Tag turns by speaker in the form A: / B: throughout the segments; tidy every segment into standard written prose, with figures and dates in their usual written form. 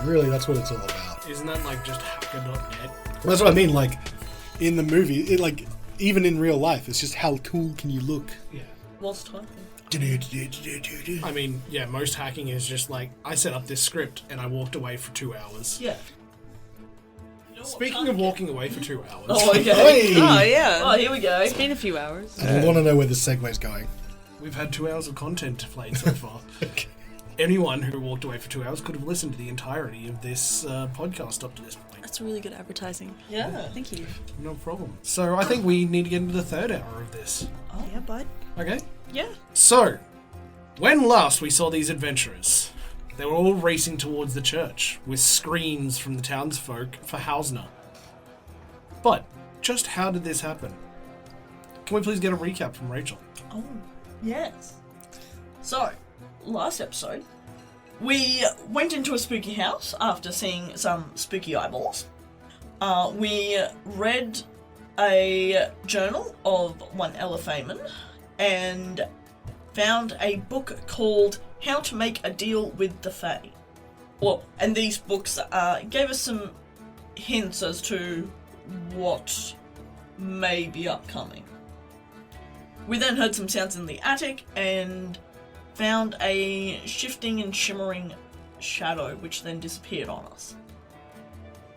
A: Really, that's what it's all about.
B: Isn't that like just hacker.net?
A: That's what I mean, like, in the movie, it, like, even in real life, it's just how cool can you look?
B: Yeah.
C: Whilst typing.
B: I mean, yeah, most hacking is just like, I set up this script and I walked away for 2 hours.
C: Yeah.
B: Speaking of walking away for 2 hours.
C: Oh, okay.
A: Hey!
D: Oh, yeah.
C: Oh, here we go.
D: It's been a few hours.
A: I want to know where the segue's going.
B: We've had 2 hours of content played so far.
A: Okay.
B: Anyone who walked away for 2 hours could have listened to the entirety of this podcast up to this point.
D: That's really good advertising.
C: Yeah.
D: Thank you.
B: No problem. So I think we need to get into the third hour of this.
D: Oh, yeah, bud.
B: Okay?
D: Yeah.
B: So, when last we saw these adventurers, they were all racing towards the church with screams from the townsfolk for Hausner. But, just how did this happen? Can we please get a recap from Rachael?
C: Oh, yes. So, last episode, we went into a spooky house after seeing some spooky eyeballs. We read a journal of one Ella Feynman and found a book called How to Make a Deal with the Fae. Well, and these books gave us some hints as to what may be upcoming. We then heard some sounds in the attic and found a shifting and shimmering shadow which then disappeared on us.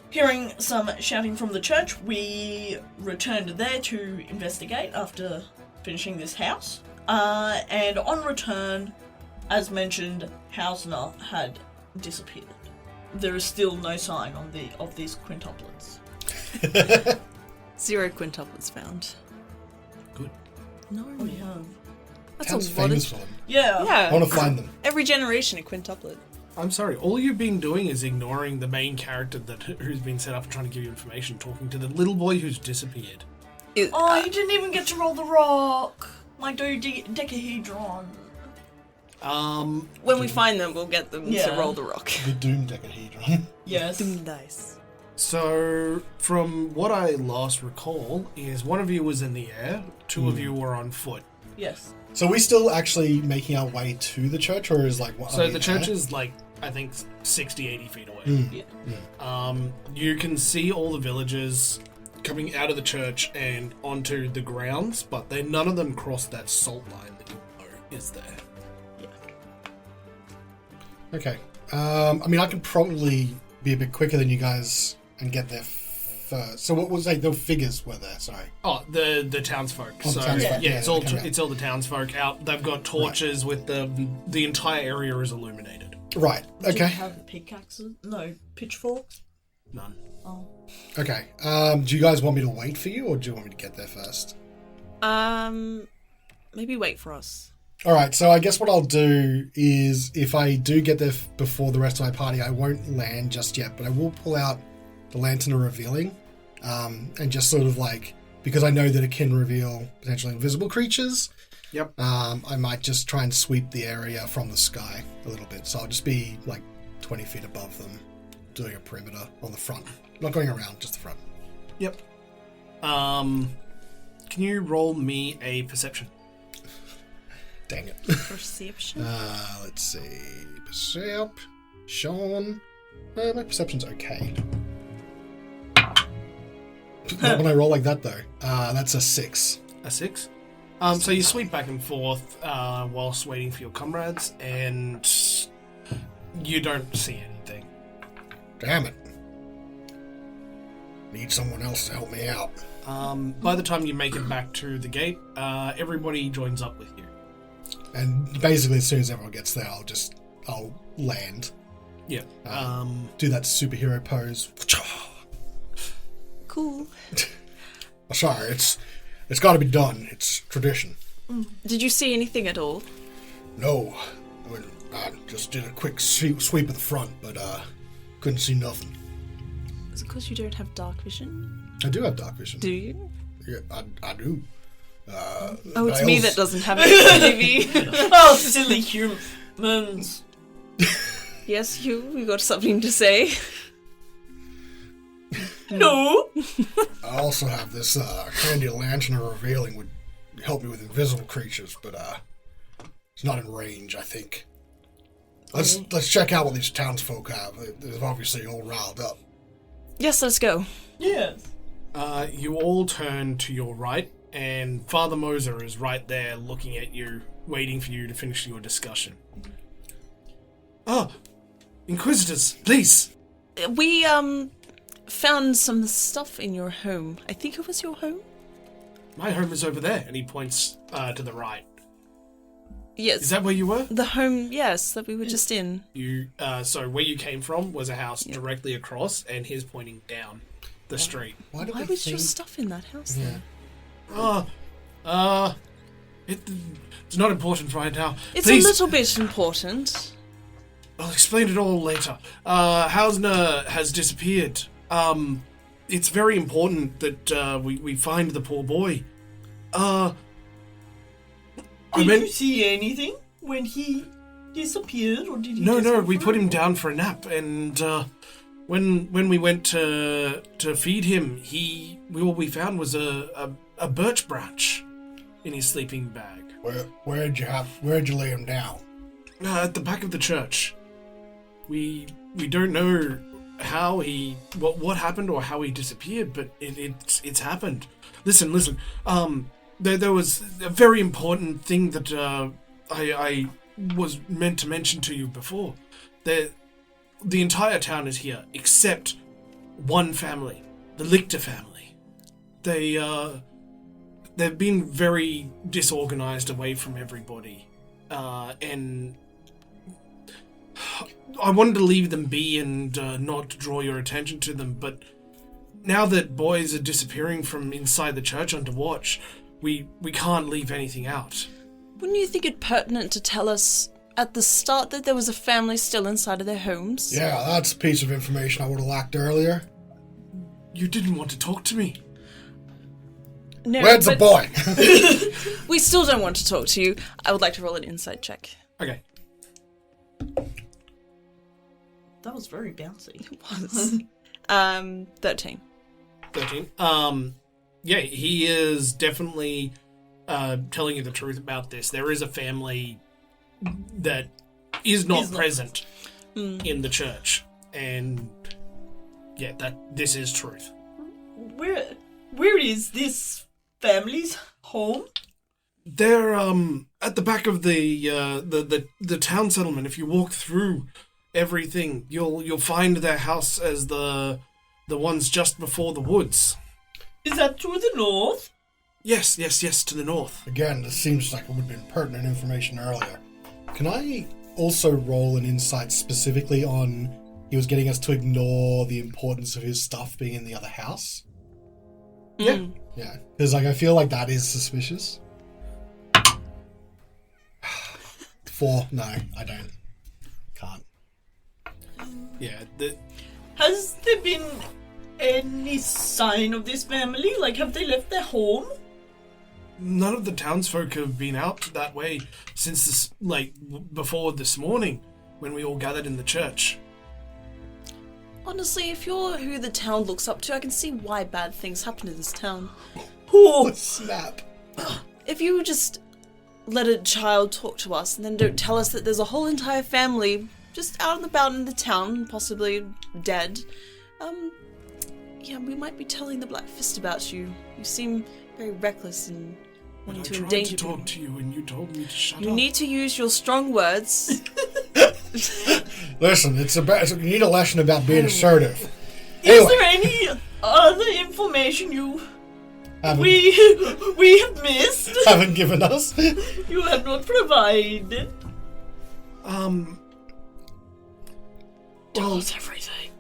C: Hearing some shouting from the church, we returned there to investigate after finishing this house. And on return, as mentioned, Hausner had disappeared. There is still no sign of these quintuplets.
D: 0 quintuplets found.
B: Good.
D: No.
C: Oh, yeah.
D: That's
A: Town's
D: a lot
A: famous
D: of...
A: for them.
C: Yeah.
D: Yeah.
A: I want to find them.
D: Every generation a quintuplet.
B: I'm sorry, all you've been doing is ignoring the main character who's been set up and trying to give you information, talking to the little boy who's disappeared.
C: Oh, you didn't even get to roll the rock. My dodecahedron.
D: When we find them, we'll get them to
C: Yeah.
D: roll the rock.
A: The Doom Decahedron.
C: Yes.
D: Doom dice.
B: So, from what I last recall, is one of you was in the air, two of you were on foot.
C: Yes.
A: So are we still actually making our way to the church, or is like... What,
B: So the church is like, I think, 60, 80 feet away.
C: Yeah.
B: You can see all the villagers coming out of the church and onto the grounds, but none of them cross that salt line that you know is there.
C: Yeah.
A: Okay. I mean, I could probably be a bit quicker than you guys and get there first. So what was the figures were there? Sorry.
B: Oh, the townsfolk.
A: Oh,
B: So
A: the townsfolk.
B: yeah,
A: Yeah,
B: it's all
A: they come out.
B: it's all the townsfolk out. They've got torches with the entire area is illuminated.
A: Right.
C: Did you
A: Okay.
C: have pickaxes? No, pitchforks?
B: None.
C: Oh.
A: Okay. Do you guys want me to wait for you, or do you want me to get there first?
D: Maybe wait for us.
A: All right. So I guess what I'll do is, if I do get there before the rest of my party, I won't land just yet, but I will pull out the lantern of revealing, and just sort of like, because I know that it can reveal potentially invisible creatures.
B: Yep.
A: I might just try and sweep the area from the sky a little bit. So I'll just be like 20 feet above them, doing a perimeter on the front. Not going around, just the front.
B: Yep. Can you roll me a perception?
A: Dang it.
D: Perception?
A: Let's see. Percep. Sean. My perception's okay. Not when I roll like that, though. That's a 6.
B: A 6. So you sweep back and forth whilst waiting for your comrades, and you don't see anything.
A: Damn it. Need someone else to help me out.
B: By the time you make it back to the gate, everybody joins up with you.
A: And basically, as soon as everyone gets there, I'll land.
B: Yeah.
A: Do that superhero pose.
D: Cool.
A: Sorry, it's got to be done. It's tradition.
D: Did you see anything at all?
A: No, I just did a quick sweep of the front, but couldn't see nothing.
D: Is it because you don't have dark vision?
A: I do have dark vision.
D: Do you?
A: Yeah, I do.
D: Oh, it's me that doesn't have it, maybe.
C: Oh, silly humans.
D: Yes, Hugh, we got something to say.
C: No.
A: I also have this handy lantern of revealing would help me with invisible creatures, but it's not in range, I think. Let's check out what these townsfolk have. They're obviously all riled up.
D: Yes, let's go.
C: Yes.
B: You all turn to your right, and Father Moser is right there looking at you, waiting for you to finish your discussion. Inquisitors, please.
D: We, found some stuff in your home. I think it was your home?
B: My home is over there, and he points to the right.
D: Yes.
B: Is that where you were?
D: The home, yes, that we were just in.
B: So where you came from was a house directly across, and he's pointing down the street.
D: Why was your stuff in that house then?
B: It's not important right now.
D: It's
B: Please.
D: a little bit important.
B: I'll explain it all later. Hausner has disappeared. It's very important that we find the poor boy.
C: Did you see anything when he disappeared, or did he?
B: No, we put him down for a nap, and when we went to feed him, we found was a birch branch in his sleeping bag.
A: Where'd you lay him down?
B: At the back of the church. We don't know how what happened or how he disappeared, but it's happened. Listen. There was a very important thing that I was meant to mention to you before. The entire town is here except one family, the Lichter family. They've been very disorganized away from everybody, and I wanted to leave them be and not draw your attention to them, but now that boys are disappearing from inside the church under watch, we can't leave anything out.
D: Wouldn't you think it pertinent to tell us at the start that there was a family still inside of their homes?
A: Yeah, that's a piece of information I would have lacked earlier.
B: You didn't want to talk to me.
D: No,
A: Where's the boy?
D: We still don't want to talk to you. I would like to roll an insight check.
B: Okay.
C: That was very bouncy.
D: It was. 13.
B: 13. Yeah, he is definitely telling you the truth about this. There is a family that is not present in the church, and yeah, this is truth.
C: Where is this family's home?
B: They're at the back of the town settlement. If you walk through everything, you'll find their house as the ones just before the woods.
C: Is that to the north?
B: Yes, to the north.
A: Again, this seems like it would have been pertinent information earlier. Can I also roll an insight specifically on he was getting us to ignore the importance of his stuff being in the other house?
B: Yeah.
A: Yeah, because I feel like that is suspicious. 4. No, I don't. Can't.
B: Yeah.
C: Has there been any sign of this family? Like, have they left their home?
B: None of the townsfolk have been out that way since before this morning when we all gathered in the church.
D: Honestly, if you're who the town looks up to, I can see why bad things happen to this town.
A: Oh, snap.
D: If you just let a child talk to us and then don't tell us that there's a whole entire family just out and about in the town, possibly dead, yeah, we might be telling the Black Fist about you. You seem very reckless and wanting to endanger people.
B: I tried to talk to you and you told me to shut up.
D: You need to use your strong words.
A: Listen, you need a lesson about being assertive.
C: Is there any other information we have missed?
A: Haven't given us.
C: You have not provided.
D: Tell us everything.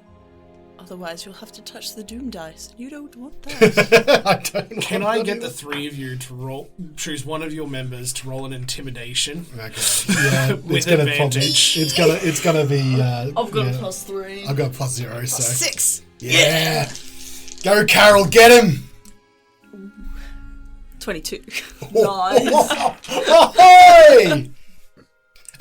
D: Otherwise, you'll have to touch the doom dice. You don't want that.
A: I don't.
B: Can I get the three of you to choose one of your members to roll an intimidation?
A: Okay. Yeah,
B: with advantage.
A: It's gonna be.
C: I've got a +3.
A: I've got +0. So
D: 6.
A: Yeah. Go, Carol. Get him.
D: 22.
C: Nice.
A: Hey! And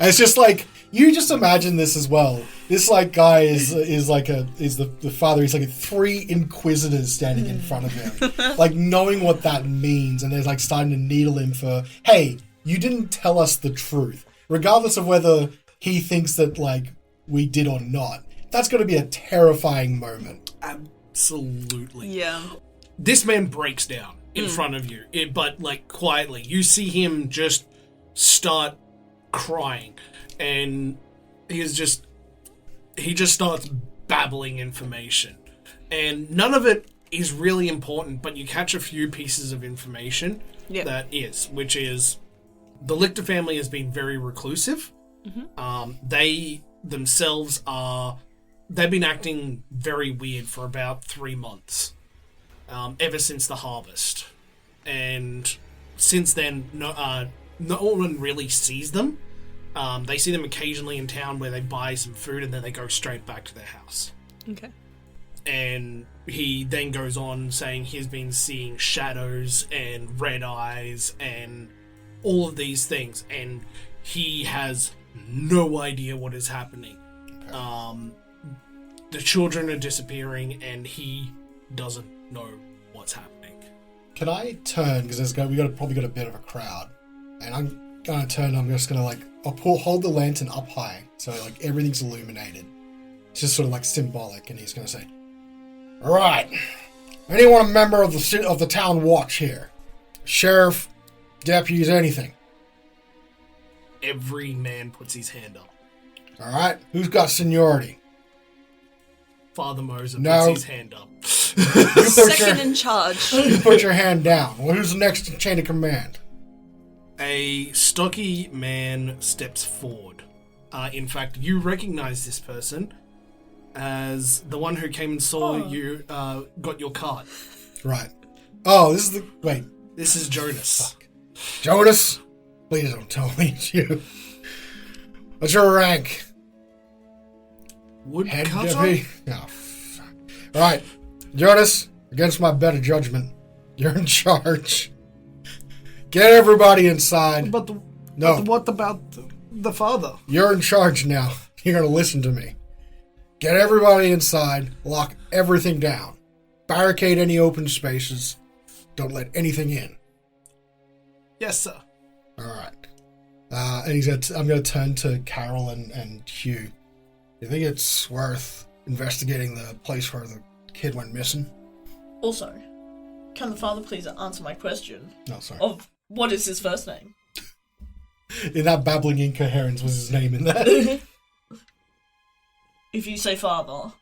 A: it's just like you just imagine this as well. This guy is the father. He's like 3 Inquisitors standing in front of him, knowing what that means, and they're starting to needle him for, hey, you didn't tell us the truth, regardless of whether he thinks that, like, we did or not. That's going to be a terrifying moment.
B: Absolutely.
D: Yeah.
B: This man breaks down in front of you, but, like, quietly. You see him just start crying, and he just starts babbling information. And none of it is really important, but you catch a few pieces of information which is the Lichter family has been very reclusive. They themselves they've been acting very weird for about 3 months, ever since the harvest. And since then, no one really sees them. They see them occasionally in town where they buy some food and then they go straight back to their house.
D: Okay.
B: And he then goes on saying he's been seeing shadows and red eyes and all of these things, and he has no idea what is happening. Okay. The children are disappearing, and he doesn't know what's happening.
A: Can I turn, because probably got a bit of a crowd, and I'm gonna turn. I'm just gonna hold the lantern up high so like everything's illuminated. It's just sort of like symbolic, and he's gonna say, "All right, anyone a member of the town watch here? Sheriff, deputies, anything?"
B: Every man puts his hand up.
A: All right, who's got seniority?
B: Father Moser puts his hand up.
D: Second in charge.
A: You put your hand down. Well, who's the next in chain of command?
B: A stocky man steps forward. In fact, you recognize this person as the one who came and saw you got your card.
A: Right. Oh, this is wait.
B: This is Jonas.
A: Fuck. Jonas, please don't tell me it's you. What's your rank? Head
B: Woodcutter?
A: deputy? Oh, fuck. All right, Jonas, against my better judgment, you're in charge. Get everybody inside.
B: But what about the father?
A: You're in charge now. You're going to listen to me. Get everybody inside. Lock everything down. Barricade any open spaces. Don't let anything in.
B: Yes, sir.
A: All right. And I'm going to turn to Carol and Hugh. You think it's worth investigating the place where the kid went missing?
C: Also, can the father please answer my question?
A: No, sorry.
C: Of what is his first name?
A: In that babbling incoherence was his name in that.
C: If you say father,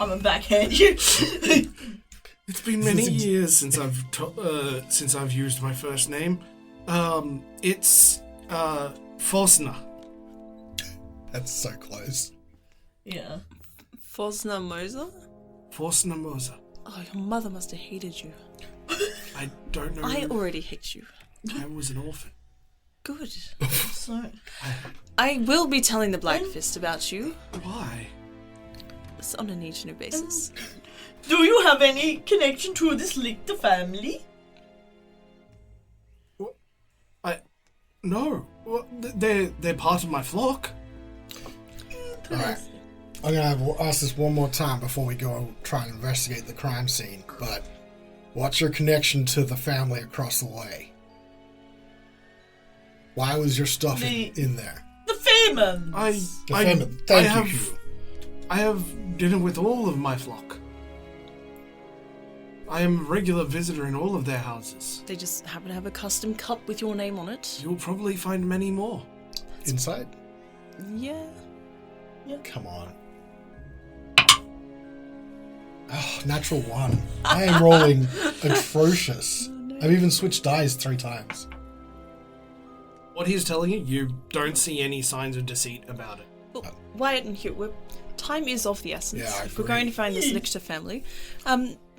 C: I'm gonna backhand you.
B: It's been many years since I've used my first name. It's Fosna.
A: That's so close.
C: Yeah.
D: Fosna Moser?
B: Fosna Moser.
D: Oh, your mother must have hated you.
B: I don't know.
D: I already hate you.
B: I was an orphan.
D: Good.
C: So,
D: I will be telling the Black Fist about you.
B: Why?
D: It's on a need-to-know basis.
C: do you have any connection to this Lichter family?
B: No. Well, they're part of my flock.
A: Alright. I'm going to ask this one more time before we go try and investigate the crime scene. But what's your connection to the family across the way? Why was your stuff in there?
C: The Famans!
A: Thank you, Hugh.
B: I have dinner with all of my flock. I am a regular visitor in all of their houses.
D: They just happen to have a custom cup with your name on it.
B: You'll probably find many more.
A: Inside?
D: Yeah.
A: Come on. Oh, natural 1. I am rolling atrocious. I've even switched dice 3 times.
B: What he's telling you, you don't see any signs of deceit about it.
D: Well, Wyatt and Hugh, time is of the essence.
A: Yeah, I
D: if we're
A: agree.
D: going to find this Lichter family,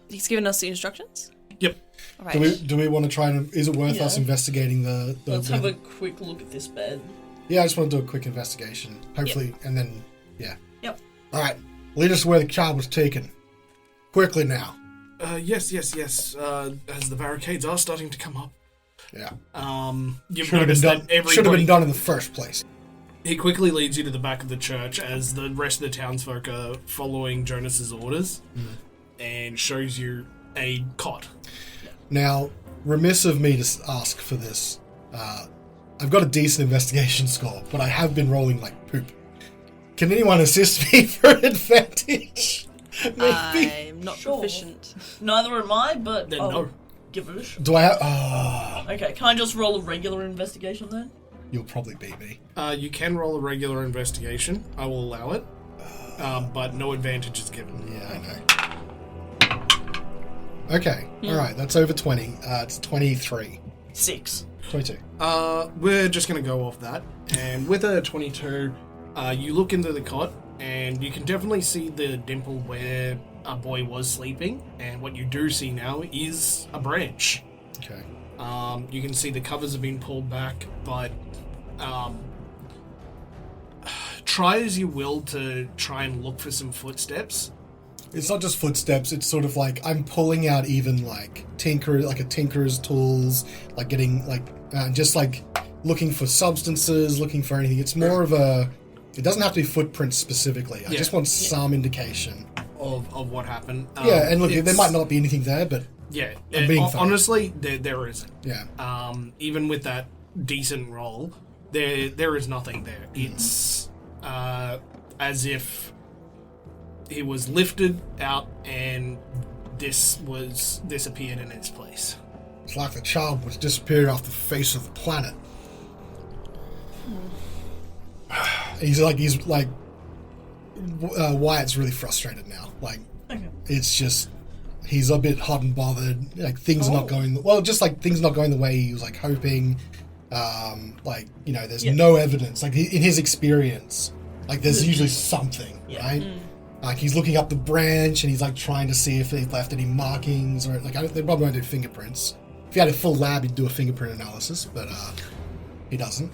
D: he's given us the instructions.
B: Yep.
D: All right.
A: Do we want to try and... Is it worth us investigating the
C: Let's have a quick look at this bed.
A: Yeah, I just want to do a quick investigation. Hopefully, and then... Yeah.
C: Yep.
A: Alright. Lead us to where the child was taken. Quickly now.
B: Yes. As the barricades are starting to come up.
A: Yeah.
B: You've
A: Should have been
B: noticed
A: done.
B: that everybody...
A: Should have been done in the first place.
B: He quickly leads you to the back of the church as the rest of the townsfolk are following Jonas's orders, and shows you a cot.
A: Now, remiss of me to ask for this. I've got a decent investigation score, but I have been rolling like poop. Can anyone assist me for advantage? Maybe.
D: I'm not
C: Sure.
D: proficient.
C: Neither am I, but
B: Then
C: I'll
B: no.
C: give it a shot.
A: Do I have...
C: Okay, can I just roll a regular investigation then?
A: You'll probably beat me.
B: You can roll a regular investigation. I will allow it. But no advantage is given.
A: Yeah, I know. Okay, alright, that's over 20. It's 23.
C: 6.
A: 22.
B: We're just going to go off that. And with a 22, you look into the cot, and you can definitely see the dimple where a boy was sleeping. And what you do see now is a branch.
A: Okay.
B: You can see the covers have been pulled back, but try as you will to try and look for some footsteps.
A: It's not just footsteps, it's sort of like I'm pulling out even like a tinkerer's tools, like getting like just like looking for substances, looking for anything. It's more of a, it doesn't have to be footprints specifically. I just want some indication
B: of what happened.
A: Yeah, and look, there might not be anything there, but
B: yeah,
A: I'm being fair.
B: honestly, there isn't.
A: Yeah.
B: Even with that decent roll, there is nothing there. It's as if he was lifted out and this appeared in its place.
A: It's like the child was disappeared off the face of the planet. He's like Wyatt's really frustrated now. Like, it's just, he's a bit hot and bothered. Like, things are not going, well, just like things not going the way he was like hoping. Like, you know, there's no evidence. Like, in his experience, like, there's usually something, right? Like, he's looking up the branch and he's like trying to see if they left any markings or like, they probably won't do fingerprints. If he had a full lab, he'd do a fingerprint analysis, but he doesn't.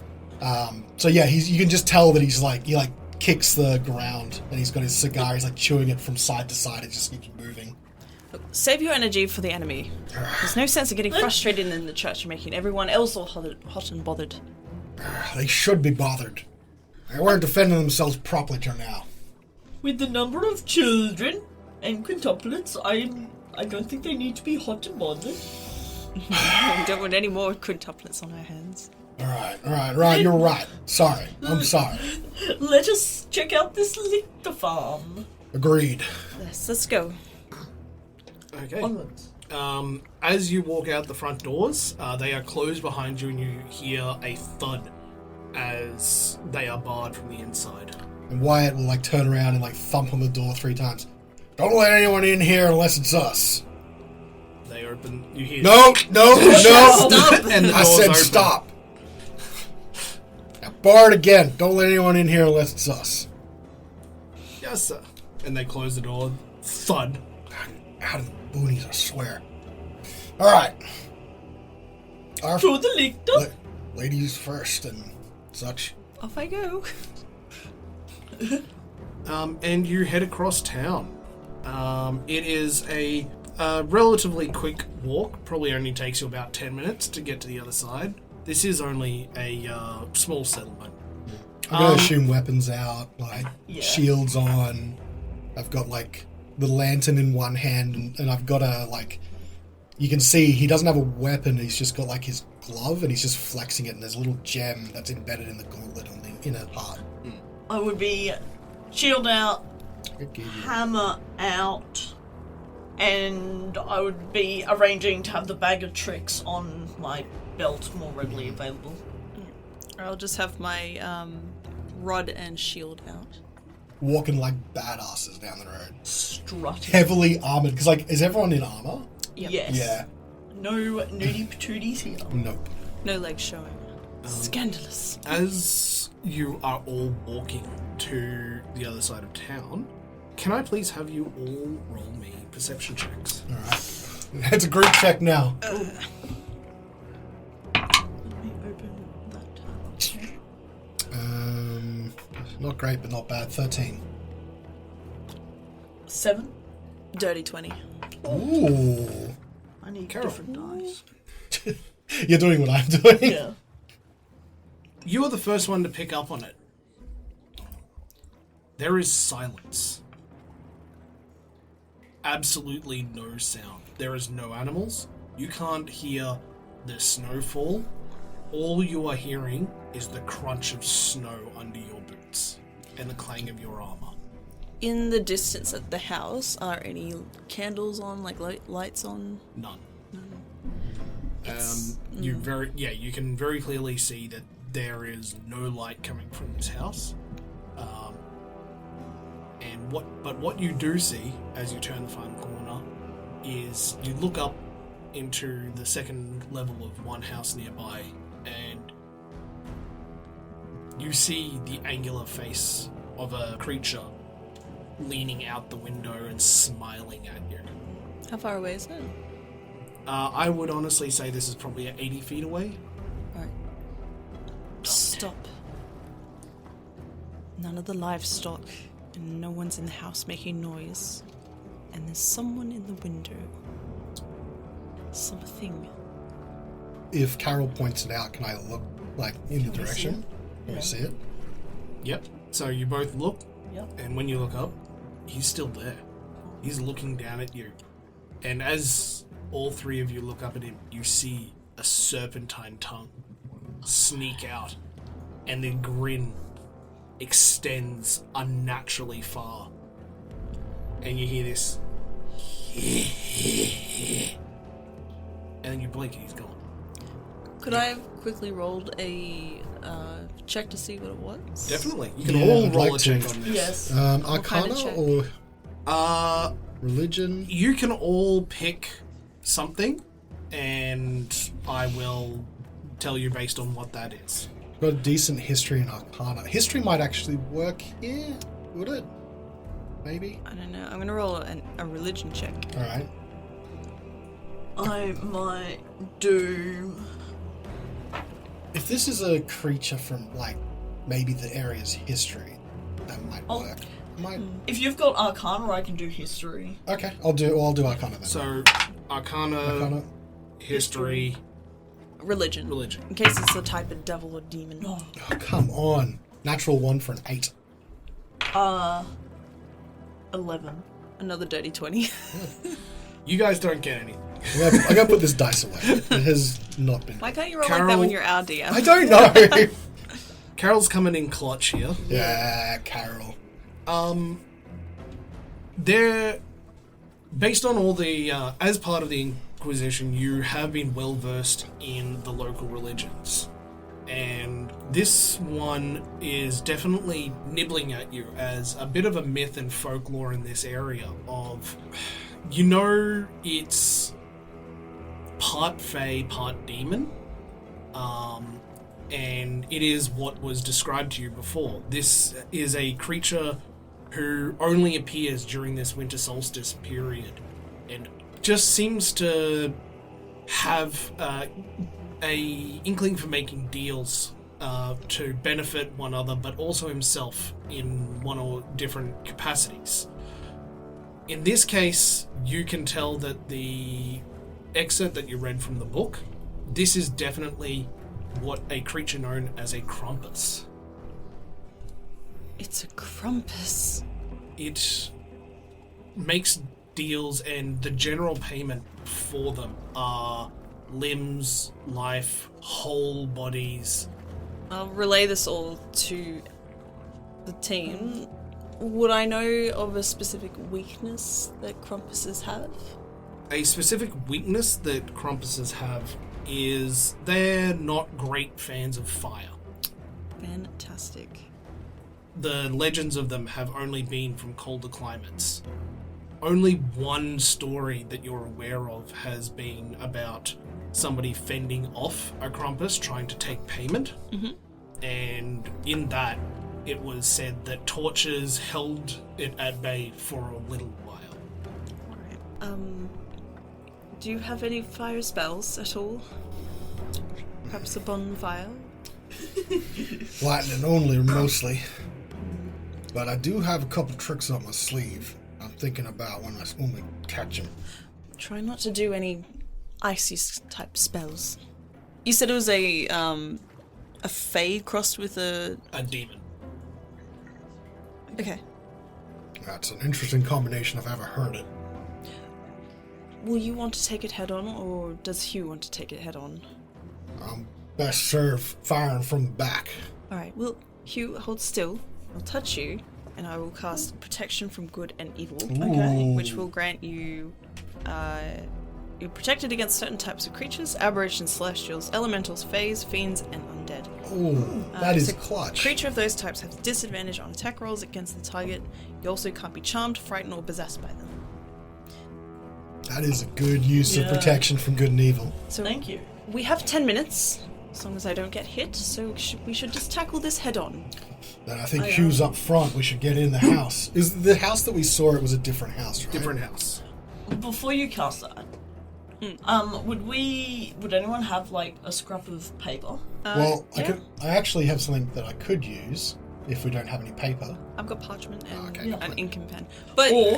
A: So yeah, you can just tell that he's like, he like kicks the ground and he's got his cigar, he's like chewing it from side to side, it just keeps moving.
D: Save your energy for the enemy. There's no sense of getting frustrated in the church and making everyone else all hot and bothered.
A: They should be bothered. They weren't defending themselves properly till now.
C: With the number of children and quintuplets, I don't think they need to be hot and bothered.
D: We don't want any more quintuplets on our hands.
A: Alright, you're right. Sorry. I'm sorry.
C: Let us check out this Lictor farm.
A: Agreed.
D: Yes, let's go.
B: Okay.
C: Onwards.
B: As you walk out the front doors, they are closed behind you and you hear a thud as they are barred from the inside.
A: And Wyatt will like turn around and like thump on the door 3 times. Don't let anyone in here unless it's us.
B: They open, you hear...
A: No!
B: Stop! And the
A: I
B: doors
A: said
B: open.
A: stop. Now bar it again. Don't let anyone in here unless it's us.
B: Yes, sir. And they close the door. Thud.
A: Out of the boonies, I swear. Alright. Our
C: To the Lictor.
A: ladies first and such.
D: Off I go.
B: And you head across town. It is a relatively quick walk. Probably only takes you about 10 minutes to get to the other side. This is only a small settlement.
A: I'm gonna assume weapons out, like
C: Yeah.
A: shields on. I've got like the lantern in one hand, and I've got a like. You can see he doesn't have a weapon. He's just got like his glove, and he's just flexing it. And there's a little gem that's embedded in the gauntlet on the inner part.
C: I would be shield out,
A: Good gig.
C: hammer out, and I would be arranging to have the bag of tricks on my belt more readily available.
D: I'll just have my rod and shield out.
A: Walking like badasses down the road,
C: Strutting.
A: heavily armored. Because like, is everyone in armor?
D: Yep.
C: Yes.
A: Yeah.
C: No nudie patooties here.
A: Nope.
D: No legs showing. Scandalous.
B: As you are all walking to the other side of town, can I please have you all roll me perception checks?
A: All right. It's a group check now.
C: Let me open that tab.
A: Not great, but not bad. 13.
C: 7.
D: Dirty 20.
A: Ooh.
C: I need
B: Carol.
C: different dice.
A: You're doing what I'm doing.
C: Yeah.
B: You are the first one to pick up on it. There is silence. Absolutely no sound. There is no animals. You can't hear the snowfall. all you are hearing is the crunch of snow under your boots and the clang of your armor.
D: In the distance at the house, are any candles on, like lights on?
B: None. You can very clearly see that there is no light coming from this house. But what you do see as you turn the final corner is you look up into the second level of one house nearby, and you see the angular face of a creature leaning out the window and smiling at you.
D: How far away is it?
B: I would honestly say this is probably 80 feet away.
D: Alright. Stop. None of the livestock, and no one's in the house making noise. And there's someone in the window. Something.
A: If Carol points it out, can I look, in the direction? Can we see it?
B: Yep. So you both look,
C: Yep.
B: and when you look up, he's still there. He's looking down at you. And as all three of you look up at him, you see a serpentine tongue sneak out, and the grin extends unnaturally far. And you hear this, and then you blink and he's gone.
D: Could I have quickly rolled a check to see what it was?
B: Definitely. You can all
A: I'd
B: roll
A: like
B: a check
A: to.
B: on this.
C: Yes.
A: Arcana
D: kind of check?
A: or religion?
B: You can all pick something, and I will tell you based on what that is.
A: Got a decent history in Arcana. History might actually work here, would it? Maybe?
D: I don't know. I'm going to roll a religion check.
A: Alright.
C: I might do.
A: If this is a creature from, maybe the area's history, that might work. Might.
C: If you've got Arcana, I can do History.
A: Okay, I'll do Arcana then.
B: So, Arcana, History,
D: Religion. In case it's a type of devil or demon.
C: Oh.
A: Oh, come on. Natural 1 for an 8.
C: 11.
D: Another dirty 20.
B: you guys don't get anything.
A: I gotta put this dice away. It has not been.
D: Why can't you roll like that when you're our DM?
A: I don't know.
B: Carol's coming in clutch here.
A: Yeah, Carol.
B: They're based on all the as part of the Inquisition, you have been well versed in the local religions, and this one is definitely nibbling at you as a bit of a myth and folklore in this area of, it's part fae, part demon, and it is what was described to you before. This is a creature who only appears during this winter solstice period, and just seems to have a inkling for making deals to benefit one another, but also himself in one or different capacities. In this case, you can tell that the excerpt that you read from the book, this is definitely what a creature known as a Krampus.
D: It's a Krampus.
B: It makes deals, and the general payment for them are limbs, life, whole bodies.
D: I'll relay this all to the team. Would I know of a specific weakness that Krampuses have?
B: A specific weakness that Krampuses have is they're not great fans of fire.
D: Fantastic.
B: The legends of them have only been from colder climates. Only one story that you're aware of has been about somebody fending off a Krampus trying to take payment.
D: Mm-hmm.
B: And in that, it was said that torches held it at bay for a little while.
D: Alright. Do you have any fire spells at all? Perhaps a bonfire?
A: Lightning only, mostly. But I do have a couple tricks up my sleeve. I'm thinking about when we catch him.
D: Try not to do any icy type spells. You said it was a fae crossed with a
B: demon.
D: Okay.
A: That's an interesting combination if I've ever heard it.
D: Will you want to take it head on, or does Hugh want to take it head on?
A: best served firing from the back.
D: Alright, well, Hugh, hold still. I'll touch you, and I will cast Protection from Good and Evil.
C: Okay.
D: Which will grant you... you're protected against certain types of creatures, aberrations, celestials, elementals, fays, fiends, and undead.
A: Ooh, that is
D: so
A: clutch.
D: Creature of those types have disadvantage on attack rolls against the target. You also can't be charmed, frightened, or possessed by them.
A: That is a good use of
C: Yeah.
A: protection from good and evil.
D: So
C: Thank you.
D: we have 10 minutes, as long as I don't get hit, so we should just tackle this head on.
A: Then I think Hugh's up front. We should get in the house. Is the house that we saw? It was a different house, right?
B: Different house.
C: Before you cast that, would anyone have like a scrap of paper?
A: Well,
D: yeah.
A: I actually have something that I could use if we don't have any paper.
D: I've got parchment and
A: Okay,
D: an ink and pen. But,
C: Or-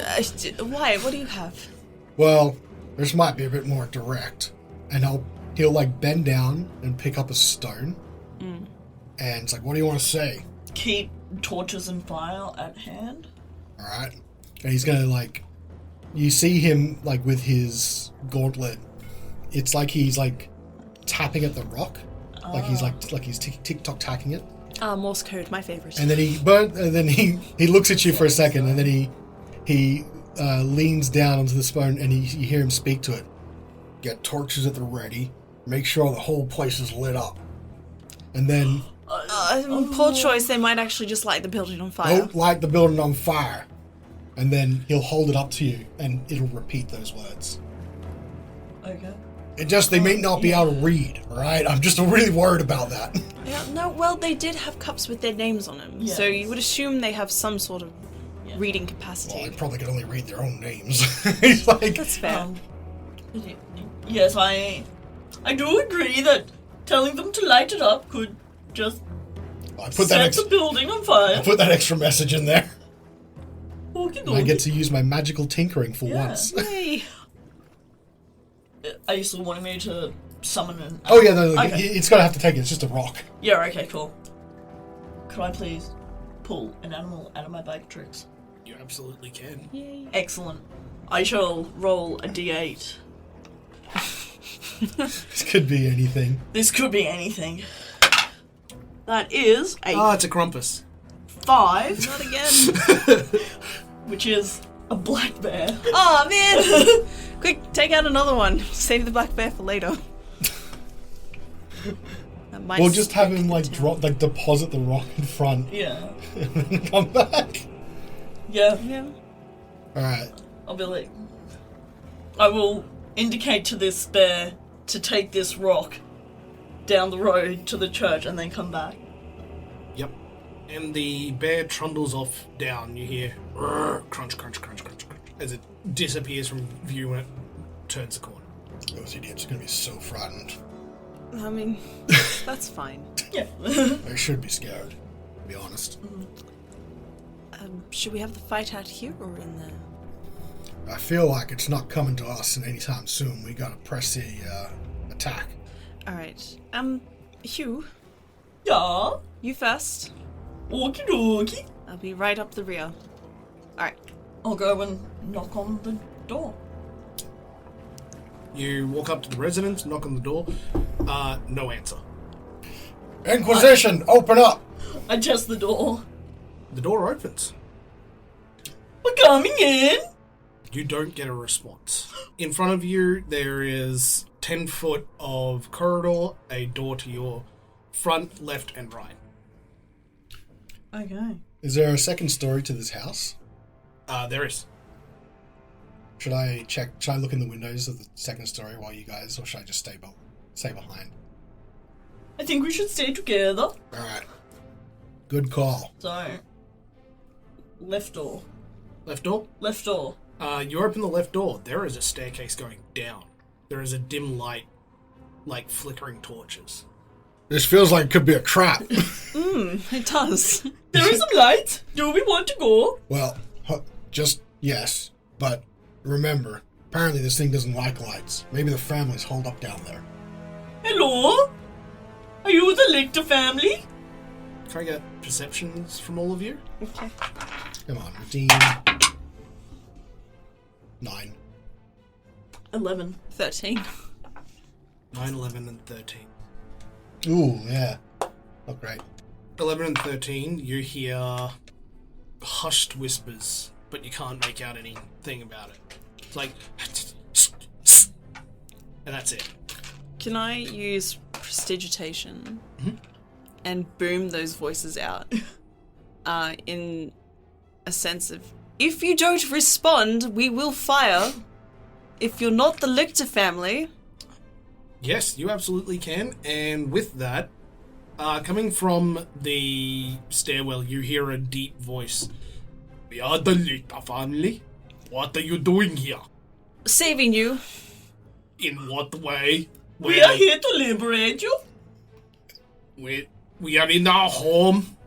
D: Wyatt, what do you have?
A: Well, this might be a bit more direct, and he'll like bend down and pick up a stone, and it's like, what do you want to say?
C: Keep torches and fire at hand.
A: All right, and he's gonna like, you see him like with his gauntlet. It's like he's like tapping at the rock, like he's tick-tock tacking it.
D: Morse code, my favorite.
A: And then he looks at you for a second, and then he leans down onto the stone, and you hear him speak to it. Get torches at the ready. Make sure the whole place is lit up. And then
D: Poor choice, they might actually just light the building on fire.
A: don't light the building on fire. And then he'll hold it up to you, and it'll repeat those words.
C: Okay.
A: They may not be able to read, all right? I'm just really worried about that.
D: Yeah, no, well, they did have cups with their names on them, so
C: Yes.
D: you would assume they have some sort of reading capacity.
A: Well, they probably could only read their own names. He's like,
D: That's fair.
C: Yes, I do agree that telling them to light it up could just
A: I put
C: set
A: that
C: the building on fire.
A: extra message in there.
C: Okie
A: And I get
C: dokie.
A: to use my magical tinkering for
C: Yeah.
A: once.
D: Yay!
C: Are you still wanting me to summon an...
A: Oh yeah, no,
C: Okay.
A: it's gonna have to take it. It's just a rock.
C: Yeah, okay, cool. Could I please pull an animal out of my bag of tricks?
B: You absolutely can.
D: Yay.
C: Excellent. I shall roll a d8.
A: This could be anything.
C: This could be anything. That is a
B: Ah, it's a Krampus.
C: 5,
D: Not again.
C: which is a black bear.
D: Oh man! Quick, take out another one. Save the black bear for later.
A: We'll just have him like deposit the rock in front
C: Yeah.
A: and then come back.
C: Yeah.
D: Yeah.
A: All right.
C: I'll be like, I will indicate to this bear to take this rock down the road to the church and then come back.
B: Yep. And the bear trundles off down. You hear "Rrr," crunch, crunch, crunch, crunch, crunch as it disappears from view when it turns the corner.
A: Those idiots are gonna be so frightened.
D: I mean, that's fine.
C: Yeah.
A: They should be scared, to be honest.
D: Should we have the fight out here or in the...
A: I feel like it's not coming to us anytime soon. We gotta press the attack.
D: Alright. Hugh,
C: Yeah.
D: you first.
C: Okie dokie.
D: I'll be right up the rear. Alright.
C: I'll go and knock on the door.
B: You walk up to the residence, knock on the door. No answer.
A: Inquisition, open up!
C: I test the door.
B: The door opens.
C: We're coming in.
B: You don't get a response. In front of you, there is 10 foot of corridor, a door to your front, left, and right.
C: Okay.
A: Is there a second story to this house?
B: There is.
A: Should I look in the windows of the second story while you guys, or should I just stay behind?
C: I think we should stay together.
A: All right. Good call.
C: So, left door.
B: Left door?
C: Left door.
B: You open the left door. There is a staircase going down. There is a dim light, like flickering torches.
A: This feels like it could be a trap.
D: It does.
C: There is some light. Do we want to go?
A: Well, just yes, but remember, apparently this thing doesn't like lights. Maybe the family's holed up down there.
C: Hello? Are you the Lictor family?
B: Can I get perceptions from all of you?
D: Okay.
A: Come on, redeem. 9.
C: 11.
D: 13.
B: 9, 11, and 13.
A: Ooh, yeah. Not great.
B: 11 and 13, you hear hushed whispers, but you can't make out anything about it. It's like... And that's it.
D: Can I use prestidigitation and boom those voices out in a sense of, if you don't respond, we will fire. If you're not the Lichter family...
B: Yes, you absolutely can. And with that, coming from the stairwell, you hear a deep voice. We are the Lichter family. What are you doing here?
D: Saving you.
B: In what way?
C: We are here to liberate you.
B: We are in our home.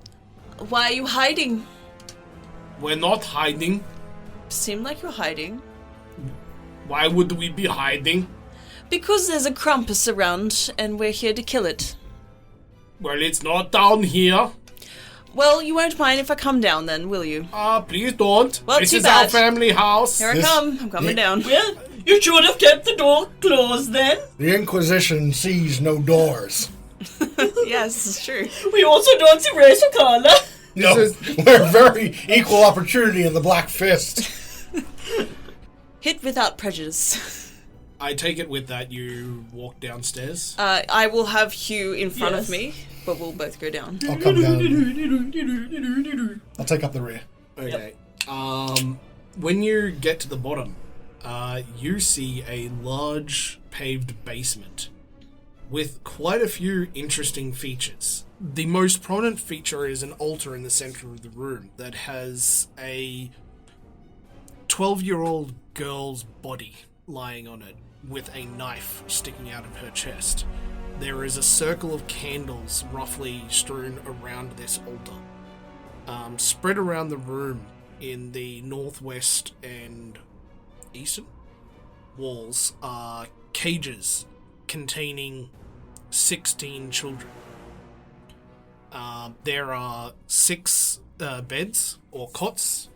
D: Why are you hiding?
B: We're not hiding.
D: Seem like you're hiding.
B: Why would we be hiding?
D: Because there's a Krampus around, and we're here to kill it.
B: Well, it's not down here.
D: Well, you won't mind if I come down then, will you?
B: Please don't.
D: Well,
B: this
D: too
B: is our
D: bad.
B: family house.
D: Here I come. I'm coming down.
C: Well, you should have kept the door closed then.
A: The Inquisition sees no doors.
D: Yes, it's true.
C: We also don't see race or color.
A: No, we're very equal opportunity in the Black Fist.
D: Hit without prejudice.
B: I take it with that you walk downstairs.
D: I will have Hugh in front
C: Yes.
D: of me, but we'll both go down.
A: I'll come down. I'll take up the rear.
B: Okay. When you get to the bottom, you see a large paved basement with quite a few interesting features. The most prominent feature is an altar in the center of the room that has a 12-year-old girl's body lying on it with a knife sticking out of her chest. There is a circle of candles roughly strewn around this altar. Spread around the room in the northwest and eastern walls are cages containing 16 children. There are 6 beds or cots,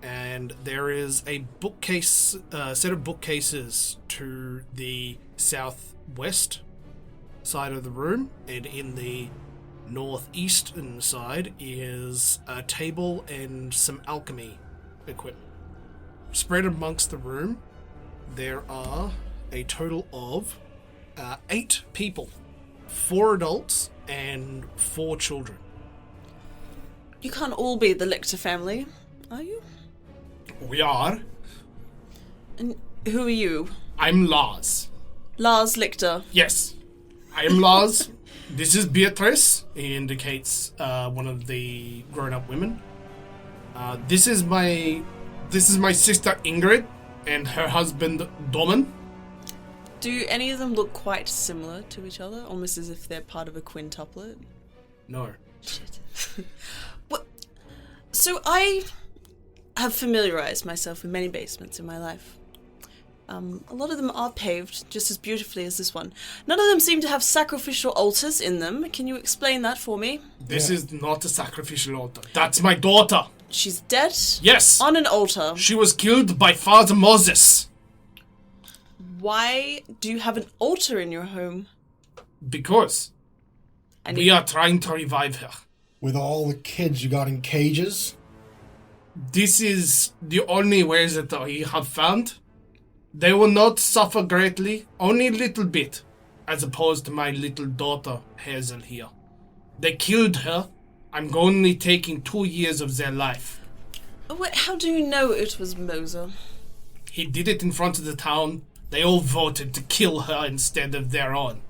B: and there is a bookcase, set of bookcases to the southwest side of the room, and in the northeastern side is a table and some alchemy equipment. Spread amongst the room, there are a total of 8 people, 4 adults and 4 children.
D: You can't all be the Lichter family, are you?
B: We are.
D: And who are you?
B: I'm Lars.
D: Lars Lichter.
B: Yes, I am Lars. This is Beatrice. He indicates one of the grown-up women. This is my sister Ingrid and her husband Domen.
D: Do any of them look quite similar to each other? Almost as if they're part of a quintuplet?
B: No.
D: Shit. What? So I have familiarized myself with many basements in my life. A lot of them are paved just as beautifully as this one. None of them seem to have sacrificial altars in them. Can you explain that for me?
B: This is not a sacrificial altar. That's my daughter.
D: She's dead?
B: Yes.
D: On an altar.
B: She was killed by Father Moses.
D: Why do you have an altar in your home?
B: Because we are trying to revive her.
A: With all the kids you got in cages?
B: This is the only way that I have found. They will not suffer greatly, only a little bit, as opposed to my little daughter, Hazel, here. They killed her. I'm only taking 2 years of their life.
D: Wait, how do you know it was Moser?
B: He did it in front of the town. They all voted to kill her instead of their own.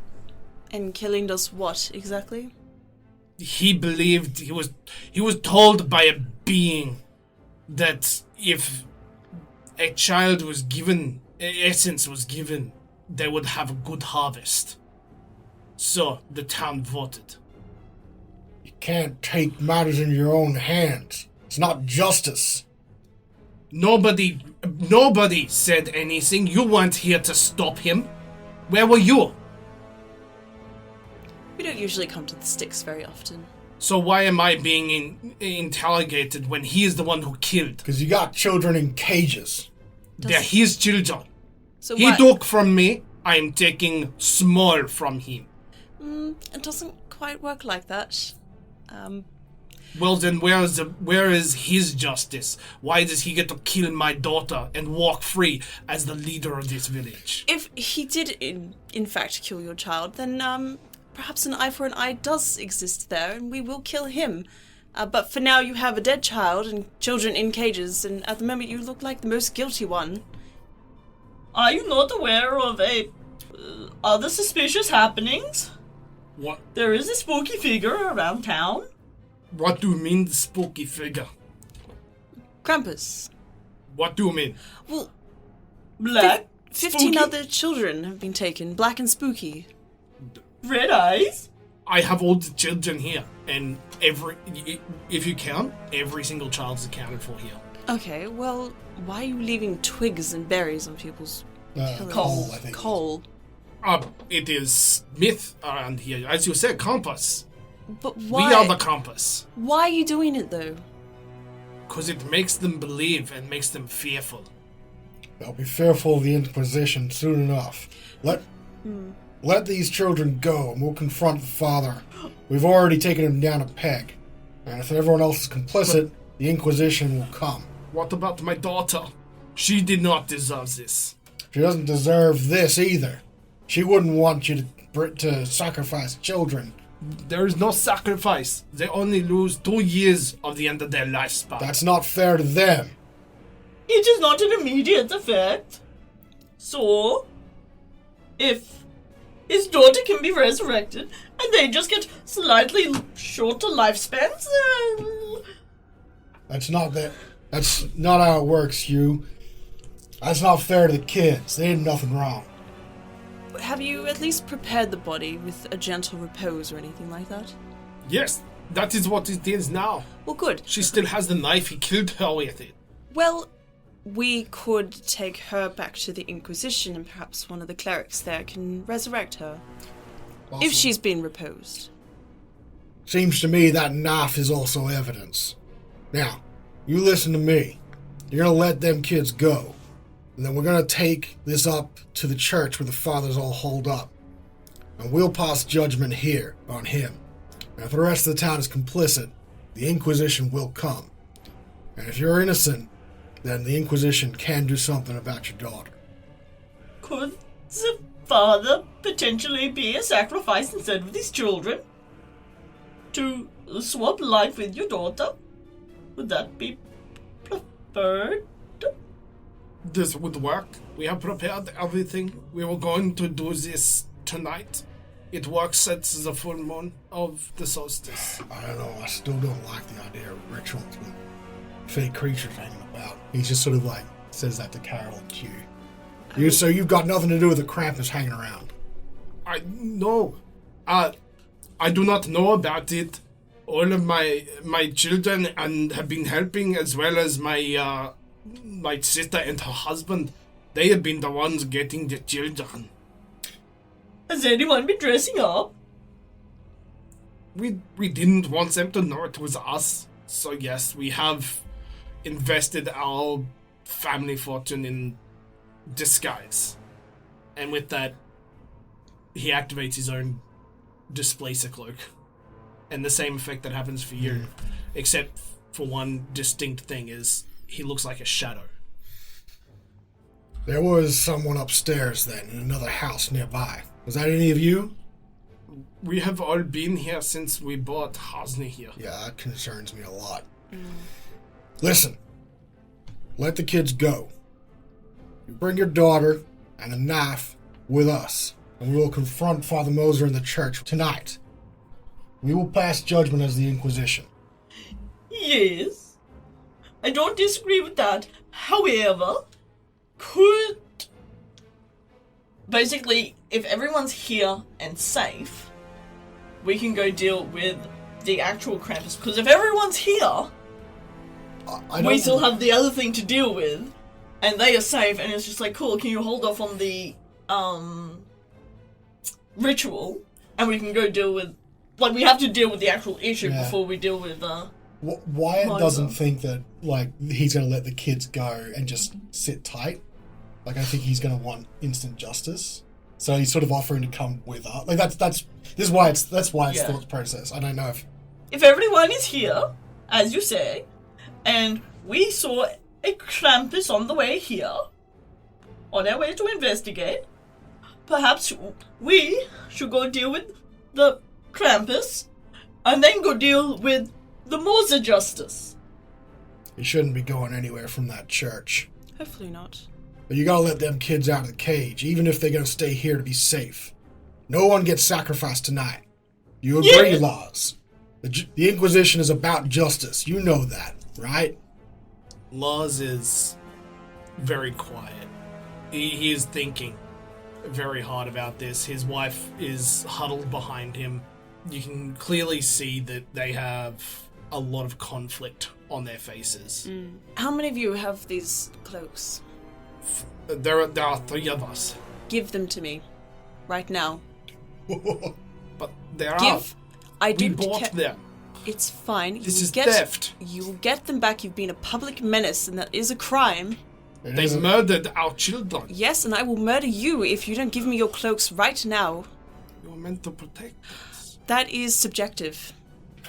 D: And killing does what, exactly?
B: He believed, he was told by a being that if a child was given, essence was given, they would have a good harvest. So the town voted.
A: You can't take matters into your own hands. It's not justice.
B: Nobody said anything. You weren't here to stop him. Where were you?
D: We don't usually come to the sticks very often.
B: So why am I being interrogated when he is the one who killed?
A: Because you got children in cages.
B: They're his children.
D: So
B: He took from me. I am taking small from him.
D: It doesn't quite work like that.
B: Well, then where is his justice? Why does he get to kill my daughter and walk free as the leader of this village?
D: If he did, in fact, kill your child, then perhaps an eye for an eye does exist there, and we will kill him. But for now, you have a dead child and children in cages, and at the moment, you look like the most guilty one.
C: Are you not aware of other suspicious happenings?
B: What?
C: There is a spooky figure around town.
B: What do you mean, the spooky figure?
D: Krampus.
B: What do you mean?
D: Well,
C: Black,
D: 15
C: spooky,
D: other children have been taken, black and spooky.
C: red eyes.
B: I have all the children here, and if you count, every single child is accounted for here.
D: Okay, well, why are you leaving twigs and berries on people's killers?
A: Coal, I think.
D: Coal.
B: It is myth around here. As you said, Krampus.
D: But why?
B: We are the Krampus.
D: Why are you doing it, though?
B: Because it makes them believe and makes them fearful.
A: They'll be fearful of the Inquisition soon enough. Let these children go, and we'll confront the father. We've already taken him down a peg. And if everyone else is complicit, the Inquisition will come.
B: What about my daughter? She did not deserve this.
A: She doesn't deserve this either. She wouldn't want you to sacrifice children.
B: There is no sacrifice. They only lose 2 years of the end of their lifespan.
A: That's not fair to them.
C: It is not an immediate effect. So, if his daughter can be resurrected and they just get slightly shorter lifespans,
A: That's not how it works, Hugh. That's not fair to the kids. They did nothing wrong.
D: Have you at least prepared the body with a gentle repose or anything like that?
B: Yes, that is what it is now.
D: Well, good.
B: She still has the knife. He killed her with it.
D: Well, we could take her back to the Inquisition and perhaps one of the clerics there can resurrect her.
A: Awesome.
D: If she's been reposed.
A: Seems to me that knife is also evidence. Now, you listen to me. You're gonna let them kids go. And then we're gonna take this up to the church where the father's all holed up. And we'll pass judgment here on him. And if the rest of the town is complicit, the Inquisition will come. And if you're innocent, then the Inquisition can do something about your daughter.
C: could the father potentially be a sacrifice instead of these children? To swap life with your daughter? Would that be preferred?
B: This would work. We have prepared everything. We were going to do this tonight. It works at the full moon of the solstice.
A: I don't know, I still don't like the idea of rituals with fake creatures hanging about. He just sort of like says that to Carol and Hugh. So you've got nothing to do with the Krampus hanging around?
B: No. I do not know about it. All of my children and have been helping, as well as my sister and her husband. They have been the ones getting the children.
C: Has anyone been dressing up?
B: We didn't want them to know it was us. So yes, we have invested our family fortune in disguise. And with that, he activates his own displacer cloak. And the same effect that happens for you, except for one distinct thing, is he looks like a shadow.
A: There was someone upstairs then, in another house nearby. Was that any of you?
B: We have all been here since we bought Hosny here.
A: Yeah, that concerns me a lot. Listen, let the kids go. You bring your daughter and a knife with us, and we will confront Father Moser in the church tonight. We will pass judgment as the Inquisition.
C: Yes. I don't disagree with that. However, could... Basically, if everyone's here and safe, we can go deal with the actual Krampus. Because if everyone's here, we still have the other thing to deal with, and they are safe, and it's just like, cool, can you hold off on the ritual, and we can go deal with... Like, we have to deal with the actual issue before we deal with...
A: Wyatt doesn't think that, like, he's going to let the kids go and just sit tight. Like, I think he's going to want instant justice. So he's sort of offering to come with us. Like that's why it's
C: Yeah.
A: thought process. I don't know
C: If everyone is here, as you say, and we saw a Krampus on the way here, on our way to investigate, perhaps we should go deal with the Krampus, and then go deal with the Moser Justice.
A: you shouldn't be going anywhere from that church.
D: Hopefully not.
A: But you gotta let them kids out of the cage, even if they're gonna stay here to be safe. No one gets sacrificed tonight. You agree,
C: Yeah.
A: Laws? The Inquisition is about justice. You know that, right?
B: Lars is very quiet. He is thinking very hard about this. His wife is huddled behind him. You can clearly see that they have a lot of conflict on their faces.
D: How many of you have these cloaks?
B: There are 3 of us,
D: Give them to me. Right now.
B: but there are.
D: Give. I
B: We
D: don't
B: bought
D: care.
B: them.
D: It's fine.
B: This is theft.
D: You will get them back. You've been a public menace, and that is a crime.
A: It
B: They
A: isn't-
B: murdered our children.
D: Yes, and I will murder you if you don't give me your cloaks right now.
B: You were meant to protect us.
D: That is subjective.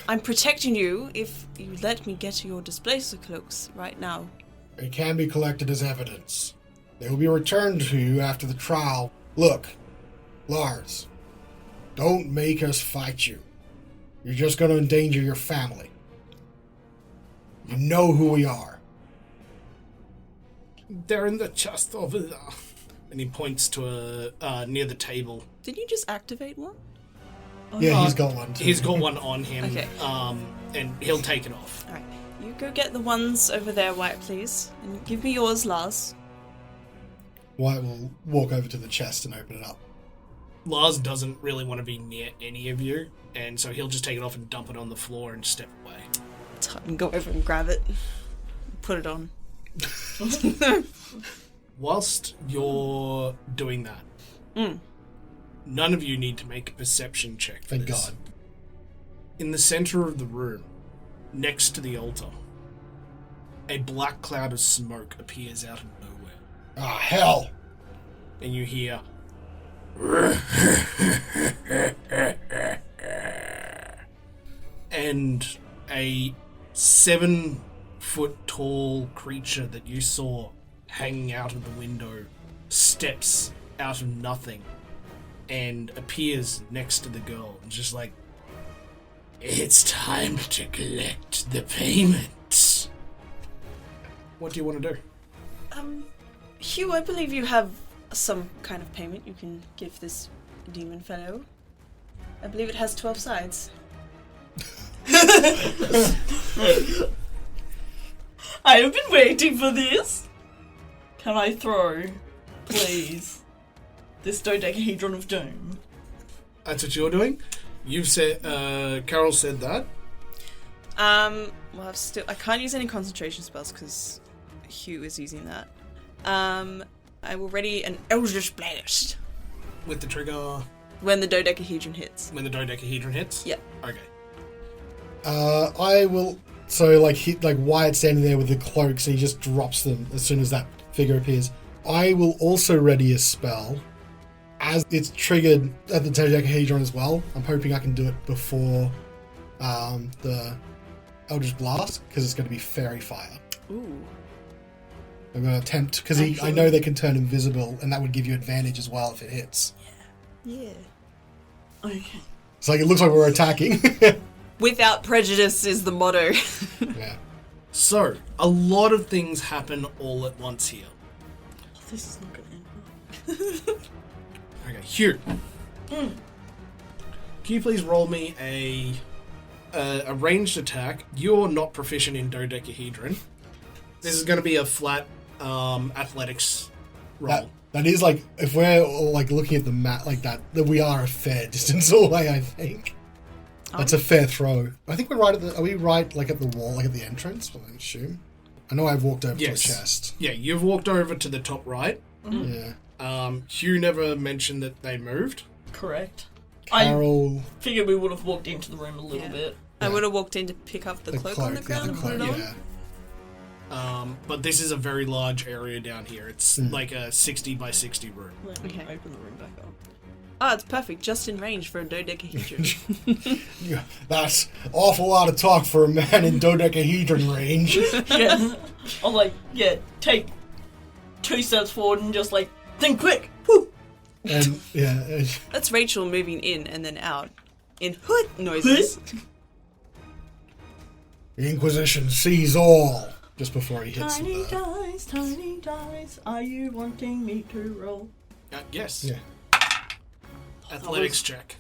D: I'm protecting you if you let me get your displacer cloaks right now.
A: It can be collected as evidence. They will be returned to you after the trial. Look, Lars, don't make us fight you. You're just going to endanger your family. You know who we are.
B: They're in the chest over there. And he points to near the table.
D: Did you just activate one?
A: Yeah, he's got one too.
B: He's got one on him.
D: Okay.
B: And he'll take it off.
D: Alright. You go get the ones over there, Wyatt, please. And give me yours, Lars.
A: Wyatt will walk over to the chest and open it up.
B: Lars doesn't really want to be near any of you, and so he'll just take it off and dump it on the floor and step away.
D: And go over and grab it. Put it on.
B: Whilst you're doing that, none of you need to make a perception check for
A: Thank
B: this.
A: God.
B: In the center of the room, next to the altar, a black cloud of smoke appears out of nowhere.
A: Ah, hell!
B: And you hear... and a 7-foot-tall creature that you saw hanging out of the window steps out of nothing and appears next to the girl and just like, it's time to collect the payment. What do you want to do?
D: Hugh, I believe you have some kind of payment you can give this demon fellow. I believe it has 12 sides.
C: I have been waiting for this. Can I throw, please, this dodecahedron of doom?
B: That's what you're doing? You've said, Carol said that.
D: Well, I can't use any concentration spells because Hugh is using that. I will ready an Eldritch Blast
B: With the trigger
D: when the dodecahedron hits.
B: when the dodecahedron hits?
D: Yep.
B: Okay.
A: I will. So, like, Wyatt's standing there with the cloaks, and he just drops them as soon as that figure appears. I will also ready a spell as it's triggered at the dodecahedron as well. I'm hoping I can do it before the Eldritch Blast, because it's going to be Fairy Fire.
D: Ooh.
A: I'm going to attempt, because I know they can turn invisible, and that would give you advantage as well if it hits.
D: Yeah.
C: Okay.
A: It's like, it looks like we're attacking.
D: Without prejudice is the motto.
A: Yeah.
B: So, a lot of things happen all at once here.
C: This is not going to end well.
B: Okay, Hugh. Can you please roll me a ranged attack? You're not proficient in dodecahedron. This is going to be a flat athletics roll.
A: That is like, if we're like looking at the map like that we are a fair distance away, I think. That's a fair throw. I think we're right are we right like at the wall, like at the entrance, I assume? I know I've walked over to the chest.
B: Yeah, you've walked over to the top right.
A: Yeah.
B: Hugh never mentioned that they moved.
C: Correct.
A: Carol,
C: I figured we would have walked into the room a little
D: Yeah.
C: bit.
D: I would have walked in to pick up the cloak on the ground and put it on.
A: yeah.
B: But this is a very large area down here. It's like a 60 by 60 room.
C: Let me
D: Okay.
C: open the room back up.
D: Oh, it's perfect. Just in range for a dodecahedron.
A: Yeah, that's awful lot of talk for a man in dodecahedron range.
C: Yeah. I'm like, yeah, take 2 steps forward and just like, think quick. Whoo.
A: And yeah,
D: That's Rachel moving in and then out. In hood noises.
A: the Inquisition sees all. Just before he hits
C: Tiny
A: the...
C: tiny dice, are you wanting me to roll?
B: Yes.
A: Yeah,
B: Athletics check.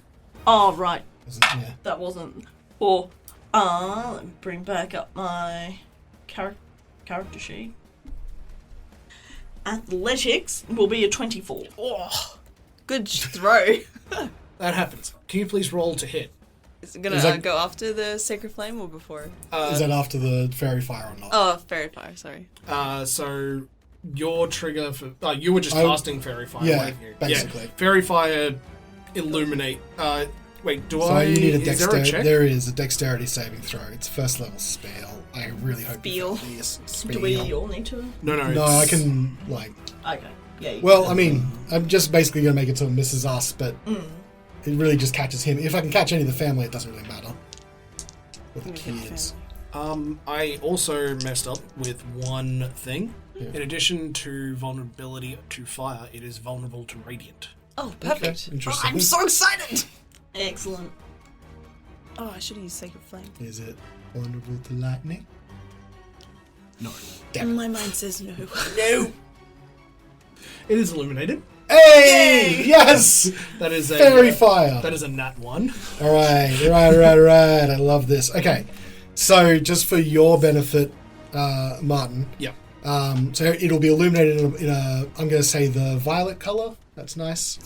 C: Oh, right.
A: yeah.
C: That wasn't. Or, let me bring back up my character sheet. Athletics will be a 24.
B: Oh,
D: Good throw.
B: that happens. Can you please roll to hit?
D: Is it gonna
A: Is that-
D: go after the Sacred Flame or before?
A: Is that after the fairy fire or not?
D: Oh, Fairy Fire, sorry.
B: So your trigger for you were just
A: I-
B: casting fairy fire,
A: Yeah,
B: weren't you?
A: basically.
B: Yeah, fairy fire, illuminate. Wait, do
A: So
B: I?
A: you need a
B: is there a
A: dexterity.
B: check?
A: There is a dexterity saving throw. It's first level spell. I really hope
D: Spell.
A: you fail this. Spell.
C: Do we all need to?
B: No.
A: No,
B: it's-
A: I can like.
C: Okay. Yeah. you
A: Well,
C: can.
A: I mean, I'm just basically gonna make it so it misses us, but it really just catches him. If I can catch any of the family, it doesn't really matter. Or the
D: Hit the
A: kids.
B: I also messed up with one thing.
A: Yeah.
B: In addition to vulnerability to fire, it is vulnerable to radiant.
D: Oh, perfect.
A: Okay, interesting.
D: I'm so excited!
C: Excellent.
D: Oh, I should have used Sacred Flame.
A: Is it vulnerable to lightning?
B: No.
A: Damn.
D: My mind says no.
B: No. It is illuminated.
A: Hey! Yes!
B: That is a
A: Fairy fire!
B: That is a nat 1.
A: Alright. I love this. Okay. So, just for your benefit, Martin,
B: Yeah.
A: so it'll be illuminated in a I'm going to say the violet color. That's nice.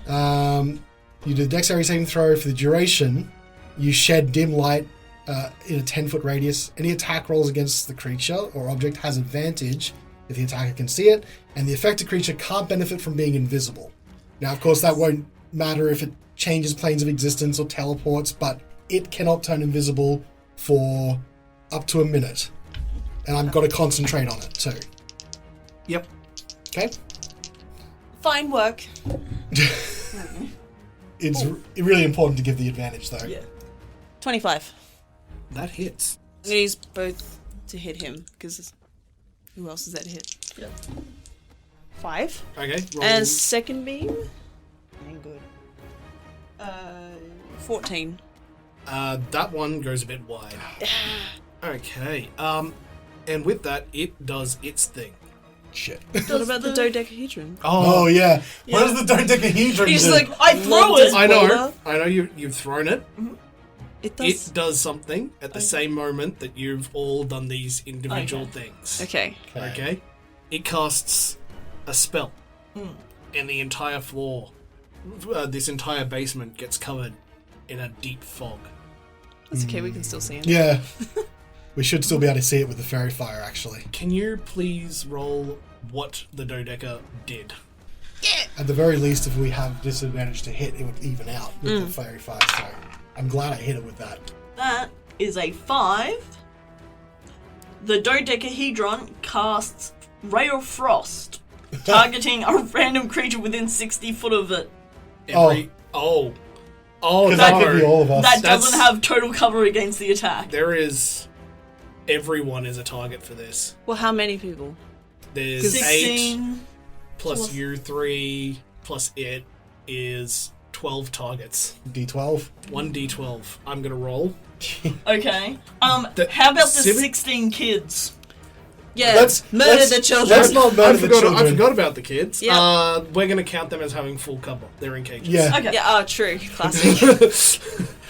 C: Yeah.
A: You do dexterity saving throw for the duration. You shed dim light in a 10-foot radius. Any attack rolls against the creature or object has advantage if the attacker can see it, and the affected creature can't benefit from being invisible. Now, of course, that won't matter if it changes planes of existence or teleports, but it cannot turn invisible for up to a minute. And I've got to concentrate on it, too.
B: Yep.
A: Okay?
D: Fine work.
A: It's really important to give the advantage, though.
C: Yeah.
D: 25.
B: That hits.
D: I'm gonna use both to hit him, because who else is that to hit?
C: Yeah.
D: 5.
B: Okay. Roll.
D: And second beam? Ain't good. 14.
B: That one goes a bit wide. Okay. And with that, it does its thing.
A: Shit.
D: What about the dodecahedron?
A: Oh, yeah. What does the dodecahedron
D: He's
A: do?
D: like,
C: I throw
D: lobbed
C: it.
D: his
B: I know.
D: boulder.
B: I know you've thrown it.
D: It does.
B: It does something at the same moment that you've all done these individual things.
D: Okay.
B: Okay. It casts a spell, and the entire floor, this entire basement, gets covered in a deep fog.
D: That's okay, we can still see him.
A: Yeah. We should still be able to see it with the fairy fire, actually.
B: Can you please roll what the dodeca did?
A: At the very least, if we have disadvantage to hit, it would even out with the fairy fire, so I'm glad I hit it with that.
C: That is a 5. The dodecahedron casts Ray of Frost, targeting a random creature within 60 foot of it.
B: Oh,
A: Because that could be
B: no.
A: all of us.
C: That
B: That's-
C: doesn't have total cover against the attack.
B: There is... Everyone is a target for this.
D: Well, how many people?
B: There's 8
C: 16.
B: plus you 3 plus it is 12 targets.
A: D12.
B: 1d12. I'm gonna roll.
C: Okay.
B: The
C: How about the
B: civic-
C: 16 kids?
D: Yeah,
A: Let's-
D: murder
A: let's-
D: the children.
A: let's not murder the children.
B: I forgot about the kids.
D: Yeah.
B: We're gonna count them as having full cover. They're in cages.
A: Yeah.
C: Okay.
D: Yeah, oh, true. Classic.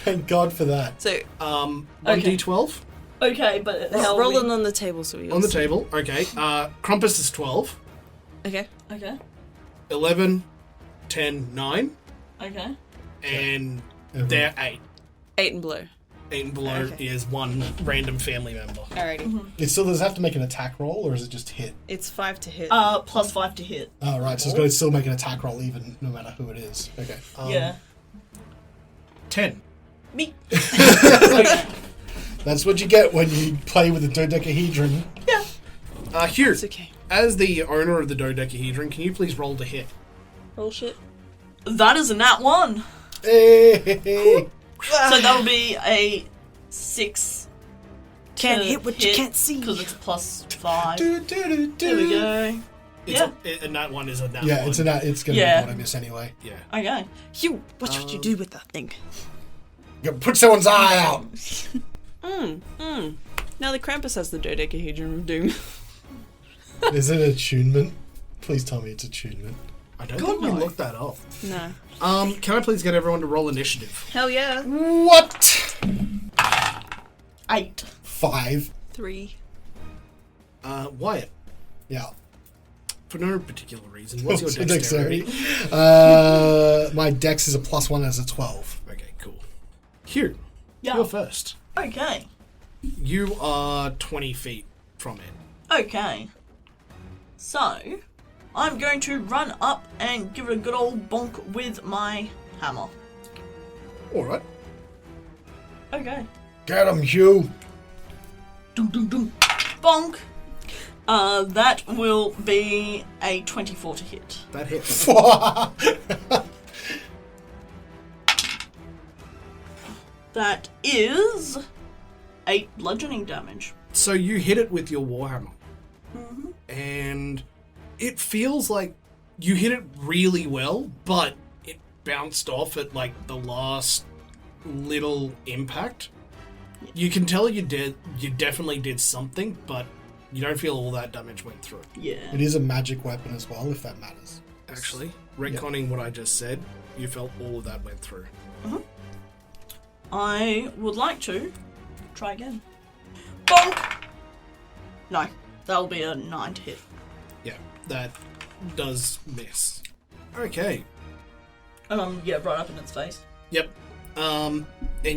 A: Thank God for that.
D: So,
B: 1d12
C: Okay, but how
D: roll
C: we-
D: them on the table so we all
B: on the
D: see.
B: table. Okay. Krampus is 12.
D: Okay.
C: Okay.
B: 11, 10, 9.
C: Okay.
B: And
A: Everyone.
B: they're 8.
D: 8 and below.
B: 8 and below
D: Okay.
B: is one random family member.
D: Alrighty.
A: It still does it have to make an attack roll, or is it just hit?
D: It's 5 to hit.
C: Plus 5 to hit.
A: Oh, right, so it's going to still make an attack roll even no matter who it is. Okay.
C: Yeah.
B: 10.
C: Me.
A: That's what you get when you play with the dodecahedron.
C: Yeah.
B: Hugh,
D: It's okay.
B: as the owner of the dodecahedron, can you please roll to hit?
D: Bullshit.
C: That is a nat 1.
A: Hey.
C: So that'll be a 6.
D: Can't hit what you can't see.
C: Because it's plus 5.
A: Do, do, do, do.
C: There we go. Yeah.
B: A nat 1 is a nat 1.
A: Yeah, it's gonna
C: Yeah.
A: be what I miss anyway.
B: Yeah.
C: Okay.
D: Hugh, watch what you do with that thing.
A: You put someone's eye out.
D: Now the Krampus has the dodecahedron of doom.
A: Is it attunement? Please tell me it's attunement.
B: I don't think we looked that up.
D: No.
B: Can I please get everyone to roll initiative?
D: Hell yeah.
A: What?
C: 8.
A: 5.
D: 3.
B: Wyatt,
A: Yeah.
B: for no particular reason, what's your
A: What's
B: dexterity?
A: My dex is a +1 as a 12.
B: Okay, cool. Hugh,
C: Yeah.
B: you're first.
C: Okay.
B: You are 20 feet from it.
C: Okay. So, I'm going to run up and give it a good old bonk with my hammer.
B: Alright.
C: Okay.
A: Get him, Hugh.
C: Dum dum dum. Bonk. That will be a 24 to hit.
B: That hits.
C: That is 8 bludgeoning damage.
B: So you hit it with your warhammer. And it feels like you hit it really well, but it bounced off at like the last little impact. You can tell you definitely did something, but you don't feel all that damage went through.
C: Yeah.
A: It is a magic weapon as well, if that matters.
B: Actually, retconning what I just said, you felt all of that went through.
C: I would like to try again. Bonk! No, that'll be a 9 to hit.
B: Yeah, that does miss. Okay.
C: And I'm, right up in its face.
B: Yep. And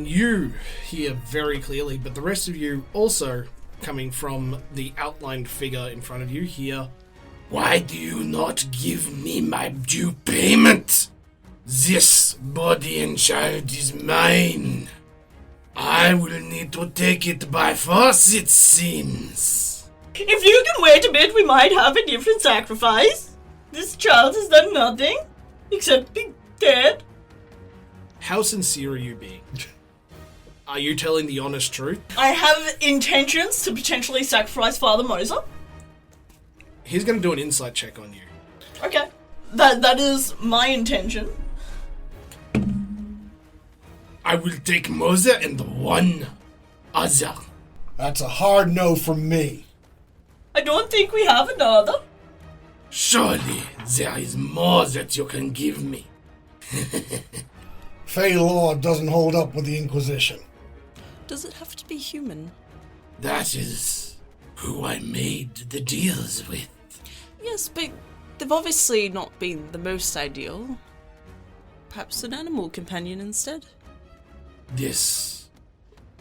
B: you hear very clearly, but the rest of you also, coming from the outlined figure in front of you, hear, "Why do you not give me my due payment? This body and child is mine. I will need to take it by force, it seems."
C: If you can wait a bit, we might have a different sacrifice. This child has done nothing except be dead.
B: How sincere are you being? Are you telling the honest truth?
C: I have intentions to potentially sacrifice Father Moser.
B: He's going to do an insight check on you.
C: Okay. That is my intention.
B: I will take Moser and one other.
A: That's a hard no from me.
C: I don't think we have another.
B: Surely there is more that you can give me.
A: Fey Lord doesn't hold up with the Inquisition.
D: Does it have to be human?
B: That is who I made the deals with.
D: Yes, but they've obviously not been the most ideal. Perhaps an animal companion instead?
B: This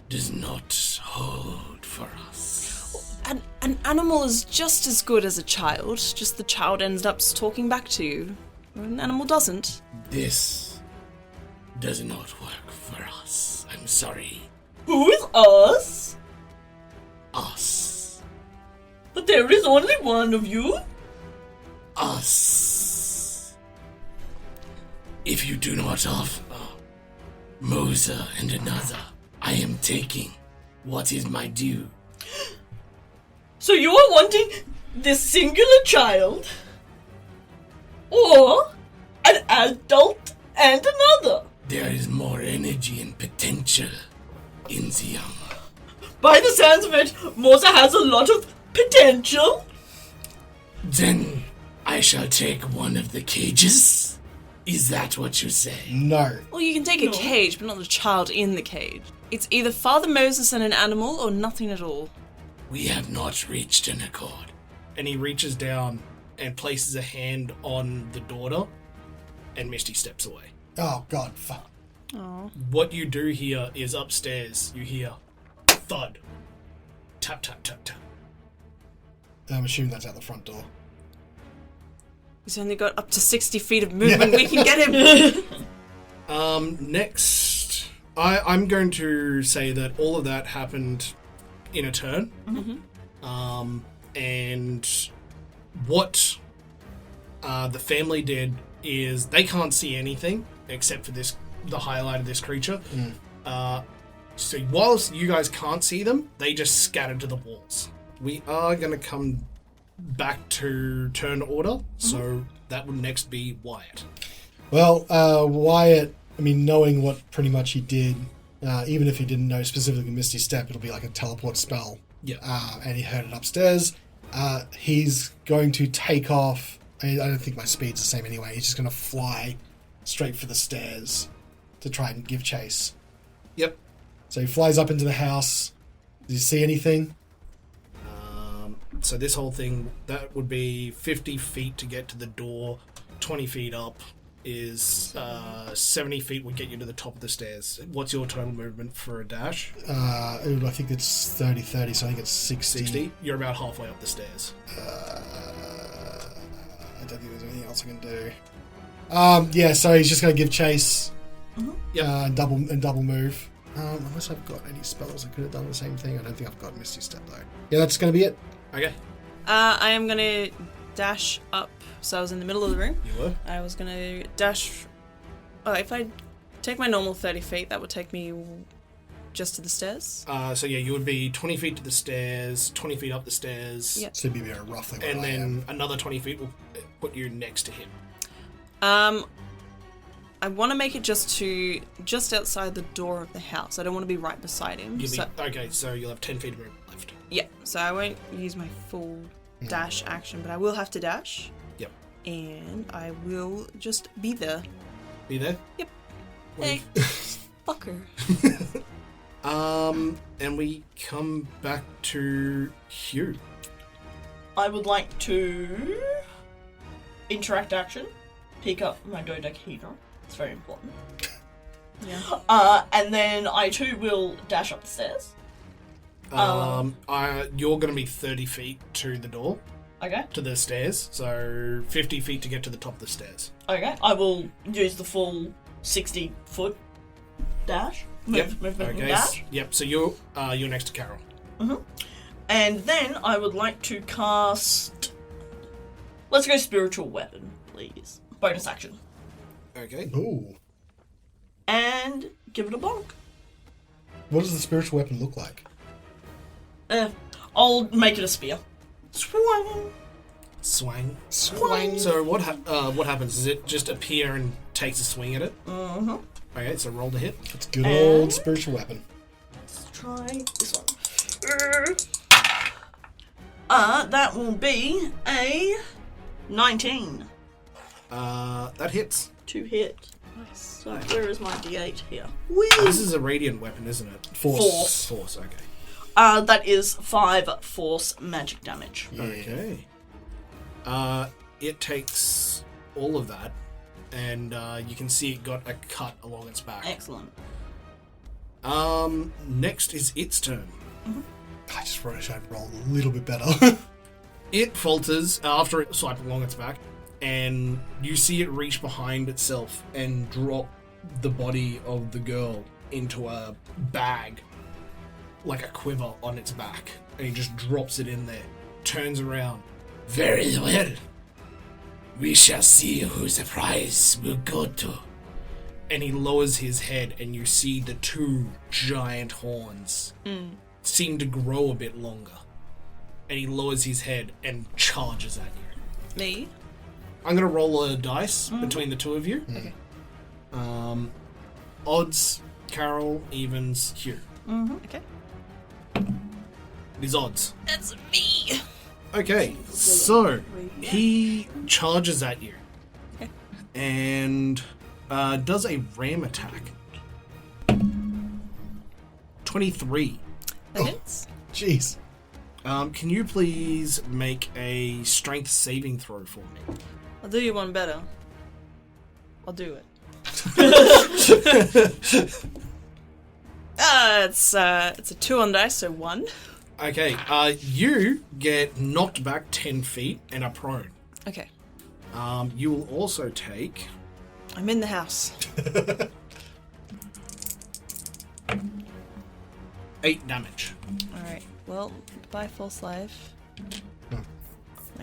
B: does not hold for us.
D: An animal is just as good as a child, just the child ends up talking back to you. An animal doesn't.
B: This does not work for us. I'm sorry.
C: Who is us?
B: Us.
C: But there is only one of you.
B: Us. If you do not offer Moser and another, I am taking what is my due.
C: So you are wanting this singular child, or an adult and another?
B: There is more energy and potential in the young.
C: By the sounds of it, Moser has a lot of potential.
B: Then I shall take one of the cages? Is that what you say?
A: No.
D: Well, you can take a cage, but not the child in the cage. It's either Father Moses and an animal, or nothing at all.
B: We have not reached an accord. And he reaches down and places a hand on the daughter, and Misty steps away.
A: Oh, God, fuck.
D: Aww.
B: What you do here is upstairs, you hear thud. Tap, tap, tap, tap.
A: I'm assuming that's out the front door.
D: He's only got up to 60 feet of movement. We can get him.
B: Next, I'm going to say that all of that happened in a turn. And what the family did is they can't see anything except for the highlight of this creature. So whilst you guys can't see them, they just scattered to the walls. We are going to come back to turn order, so that would next be Wyatt.
A: Well, Wyatt, I mean, knowing what pretty much he did, even if he didn't know specifically Misty Step, it'll be like a teleport spell.
B: Yeah.
A: And he heard it upstairs. He's going to take off. I don't think my speed's the same anyway. He's just going to fly straight for the stairs to try and give chase.
B: Yep.
A: So he flies up into the house. Does he see anything?
B: So this whole thing, that would be 50 feet to get to the door. 20 feet up is 70 feet would get you to the top of the stairs. What's your total movement for a dash?
A: I think it's 30, so I think it's 60.
B: 60? You're about halfway up the stairs.
A: I don't think there's anything else I can do. Yeah, so he's just going to give chase.
B: Yep.
A: And double move. Unless I've got any spells I could have done the same thing. I don't think I've got Misty Step though. Yeah, that's going to be it.
B: Okay.
D: I am gonna dash up. So I was in the middle of the room.
B: You were?
D: I was gonna dash. Oh, if I take my normal 30 feet, that would take me just to the stairs.
B: So yeah, you would be 20 feet to the stairs, 20 feet up the stairs.
D: Yep.
A: So it'd be roughly where
B: And
A: I
B: then
A: am.
B: another 20 feet will put you next to him.
D: I want to make it just outside the door of the house. I don't want to be right beside him.
B: Okay, so you'll have 10 feet of movement left.
D: Yeah, so I won't use my full dash action, but I will have to dash.
B: Yep.
D: And I will just be there.
B: Be there?
D: Yep.
B: What
D: Hey, fucker.
B: And we come back to Hugh.
C: I would like to interact action, pick up my dodecahedron. It's very important.
D: Yeah.
C: And then I too will dash up the stairs.
B: You're going to be 30 feet to the door,
C: Okay.
B: to the stairs, so 50 feet to get to the top of the stairs.
C: Okay. I will use the full 60-foot dash. Movement and dash.
B: Yep. So you're next to Carol.
C: And then I would like to cast. Let's go spiritual weapon, please. Bonus action.
B: Okay.
A: Ooh.
C: And give it a bonk.
A: What does the spiritual weapon look like?
C: I'll make it a spear. Swing.
B: Swang.
A: Swing.
B: So what happens? Does it just appear and takes a swing at it?
C: Mm-hmm.
B: Okay. So roll to hit.
A: It's good old spiritual weapon.
C: Let's try this one. That will be a 19
B: That hits.
C: to hit.
D: Nice.
C: So where is my D8 here?
B: This is a radiant weapon, isn't it?
C: Force.
B: Force. Okay.
C: That is 5 force magic damage.
A: Yeah.
B: Okay. It takes all of that, and you can see it got a cut along its back.
C: Excellent.
B: Next is its turn.
A: I just wish I'd rolled a little bit better.
B: It falters after it swiped along its back, and you see it reach behind itself and drop the body of the girl into a bag, like a quiver on its back, and he just drops it in there, turns around. Very well. We shall see whose the prize will go to. And he lowers his head, and you see the 2 giant horns seem to grow a bit longer. And he lowers his head and charges at you.
D: Me?
B: I'm going to roll a dice between the two of you.
D: Okay.
B: Odds, Carol, evens, Hugh.
D: Okay.
B: It is odds.
D: That's me!
B: Okay, so he charges at you.
D: Okay.
B: And does a ram attack. 23.
D: That hits?
A: Jeez.
B: Can you please make a strength saving throw for me?
D: I'll do you one better. I'll do it. It's a 2 on dice, so 1.
B: Okay, you get knocked back 10 feet and are prone.
D: Okay.
B: You will also take...
D: I'm in the house.
B: 8 damage.
D: Alright, well, goodbye, false life.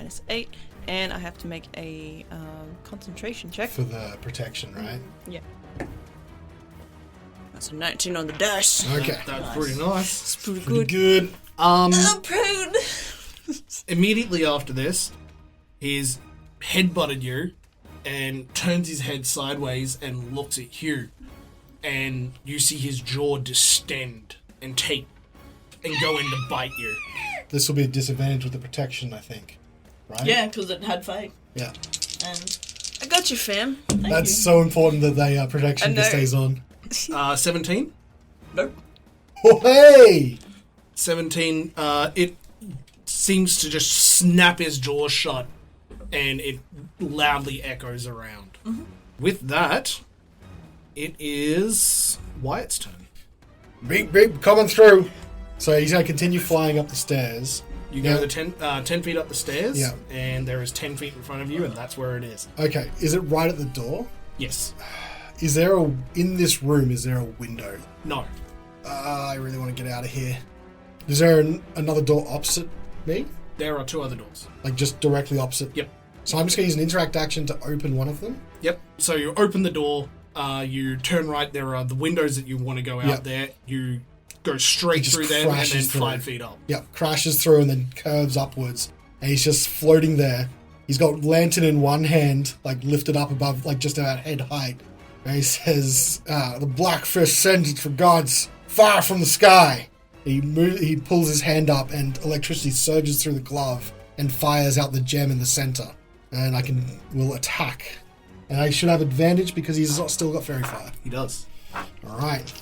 D: minus 8, and I have to make a concentration check.
A: For the protection, right?
D: Yeah. That's a 19 on the dice.
A: Okay.
B: That's pretty nice.
D: It's pretty
A: Pretty
D: good.
A: good.
D: I'm proud.
B: Immediately after this, he's headbutted you and turns his head sideways and looks at Hugh. And you see his jaw distend and go in to bite you.
A: This will be a disadvantage with the protection, I think. Right?
C: Yeah, because it had fate.
A: Yeah.
C: And
D: I got you, fam.
C: thank
A: That's
C: you.
A: so important that they protection
D: I know.
A: just stays on.
B: 17?
C: Nope.
A: Oh, hey!
B: 17, it seems to just snap his jaw shut and it loudly echoes around. Mm-hmm. With that, it is Wyatt's turn.
A: Beep, beep, coming through. So he's going to continue flying up the stairs.
B: You go the 10 feet up the stairs,
A: Yeah.
B: and there is 10 feet in front of you, and that's where it is.
A: Okay, is it right at the door?
B: Yes.
A: Is there in this room, is there a window?
B: No.
A: I really want to get out of here. Is there another door opposite me?
B: There are 2 other doors.
A: Like just directly opposite?
B: Yep.
A: So I'm just going to use an interact action to open one of them?
B: Yep. So you open the door, you turn right, there are the windows that you want to go out
A: Yep.
B: there. You go straight
A: just
B: through them and then
A: crashes through.
B: 5 feet up.
A: Yep, crashes through and then curves upwards. And he's just floating there. He's got lantern in one hand, like lifted up above, like just about head height. And he says, the blackfish sends for gods far from the sky. He pulls his hand up and electricity surges through the glove and fires out the gem in the center. And will attack. And I should have advantage because he's still got fairy fire.
B: He does.
A: All right.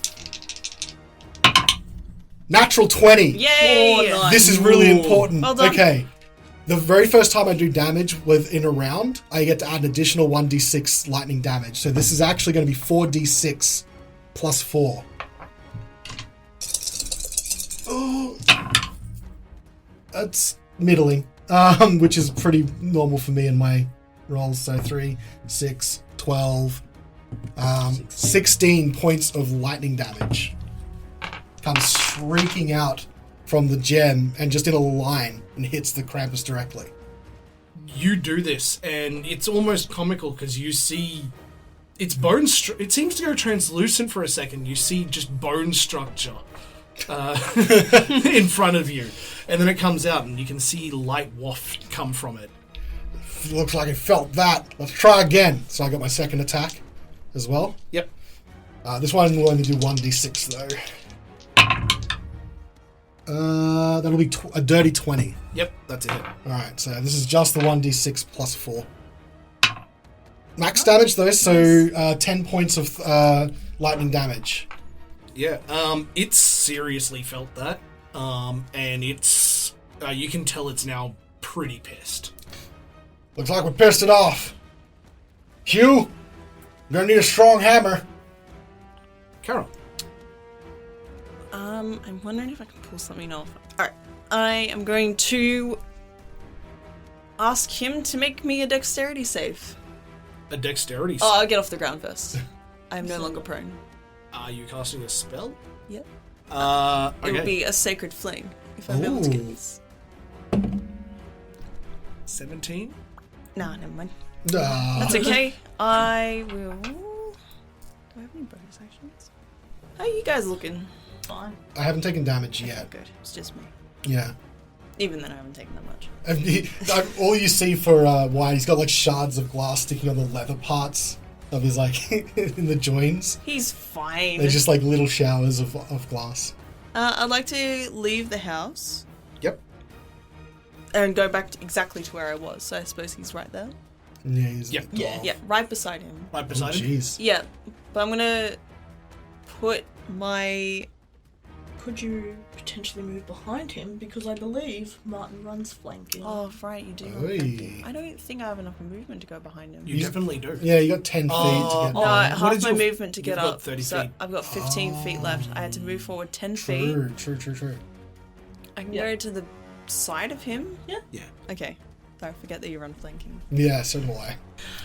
A: Natural 20.
D: Yay!
C: Oh, nice.
A: This is really important.
D: Well done.
A: Okay. The very first time I do damage within a round, I get to add an additional 1d6 lightning damage. So this is actually going to be 4d6 plus 4. Oh, that's middling, which is pretty normal for me in my rolls. So 3, 6, 12, 16 points of lightning damage. Comes shrieking out from the gem and just in a line and hits the Krampus directly.
B: You do this, and it's almost comical because you see its bone. It seems to go translucent for a second. You see just bone structure in front of you, and then it comes out, and you can see light waft come from it.
A: Looks like it felt that. Let's try again. So I got my second attack as well.
B: Yep.
A: This one will only do 1d6 though. That'll be a dirty 20.
B: Yep, that's it.
A: Alright, so this is just the 1d6 plus 4. Max damage though, so 10 points of lightning damage.
B: Yeah, it's seriously felt that. And it's, you can tell it's now pretty pissed.
A: Looks like we pissed it off. Hugh, you're gonna need a strong hammer.
B: Carol.
D: I'm wondering if I can pull something off. Alright, I am going to ask him to make me a dexterity save.
B: A dexterity
D: Oh, I'll get off the ground first. I am no longer prone.
B: Are you casting a spell?
D: Yep. It
B: Okay.
D: will be a sacred fling if I'm able to get
A: Ooh.
D: this.
B: 17?
D: Nah, never mind.
A: Ah.
D: That's okay. I will. Do I have any bonus actions? How are you guys looking?
C: Fine.
A: I haven't taken damage yet.
D: Good. It's just me.
A: Yeah.
D: Even then, I haven't taken that much.
A: All you see for Wyatt, he's got like shards of glass sticking on the leather parts of his like in the joins.
D: He's fine.
A: They're just like little showers of glass.
D: I'd like to leave the house
B: Yep.
D: and go back exactly to where I was. So I suppose he's right there.
A: Yeah, he's
B: Yeah.
A: like,
C: Yeah.
D: Yeah, right beside him.
B: Right
A: Oh,
B: beside him.
A: jeez.
D: Yeah, but I'm gonna put my.
C: Could you potentially move behind him? Because I believe Martin runs flanking.
D: Oh, right, you do.
A: Oy.
D: I don't think I have enough movement to go behind him.
B: You definitely do.
A: Yeah, you got 10 feet
B: Oh,
A: to get
D: No,
A: down.
B: What
D: half
B: is
D: my
B: your-
D: movement to get
B: you've got
D: up.
B: 30
D: so
B: feet.
D: I've got 15 feet left. I had to move forward 10 feet.
A: True.
D: I can
C: Yeah.
D: go to the side of him.
C: Yeah.
B: Yeah.
D: Okay. Sorry, forget that you run flanking.
A: Yeah, so do I.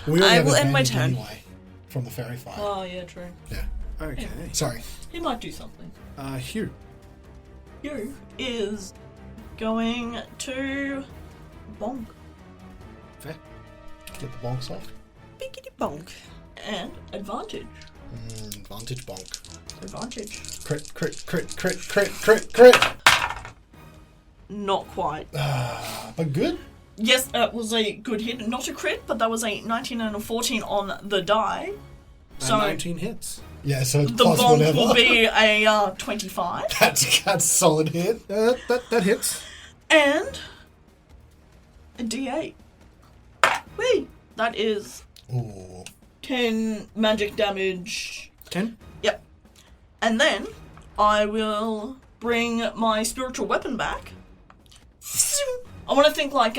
A: We only
D: I
A: have
D: will end my
A: advantage
D: turn.
A: Anyway, from the fairy fire.
C: Oh, yeah, true.
A: Yeah.
B: Okay.
A: Sorry.
C: He might do something.
B: Hugh.
C: Hugh is going to bonk.
B: Fair.
A: Get the bonks off.
D: Biggity bonk.
C: And advantage.
A: Advantage bonk.
C: Advantage.
A: Crit, crit, crit, crit, crit, crit, crit.
C: Not quite.
A: But good.
C: Yes, that was a good hit. Not a crit, but that was a 19 and a 14 on the die. So
B: 19 hits.
A: Yeah, so it's
C: the
A: plus
C: bonk
A: whatever.
C: will be a 25.
A: That's a solid hit.
B: That hits.
C: And a D8. Whee! That is
A: Ooh.
C: 10 magic damage.
B: 10?
C: Yep. And then I will bring my spiritual weapon back. I want to think like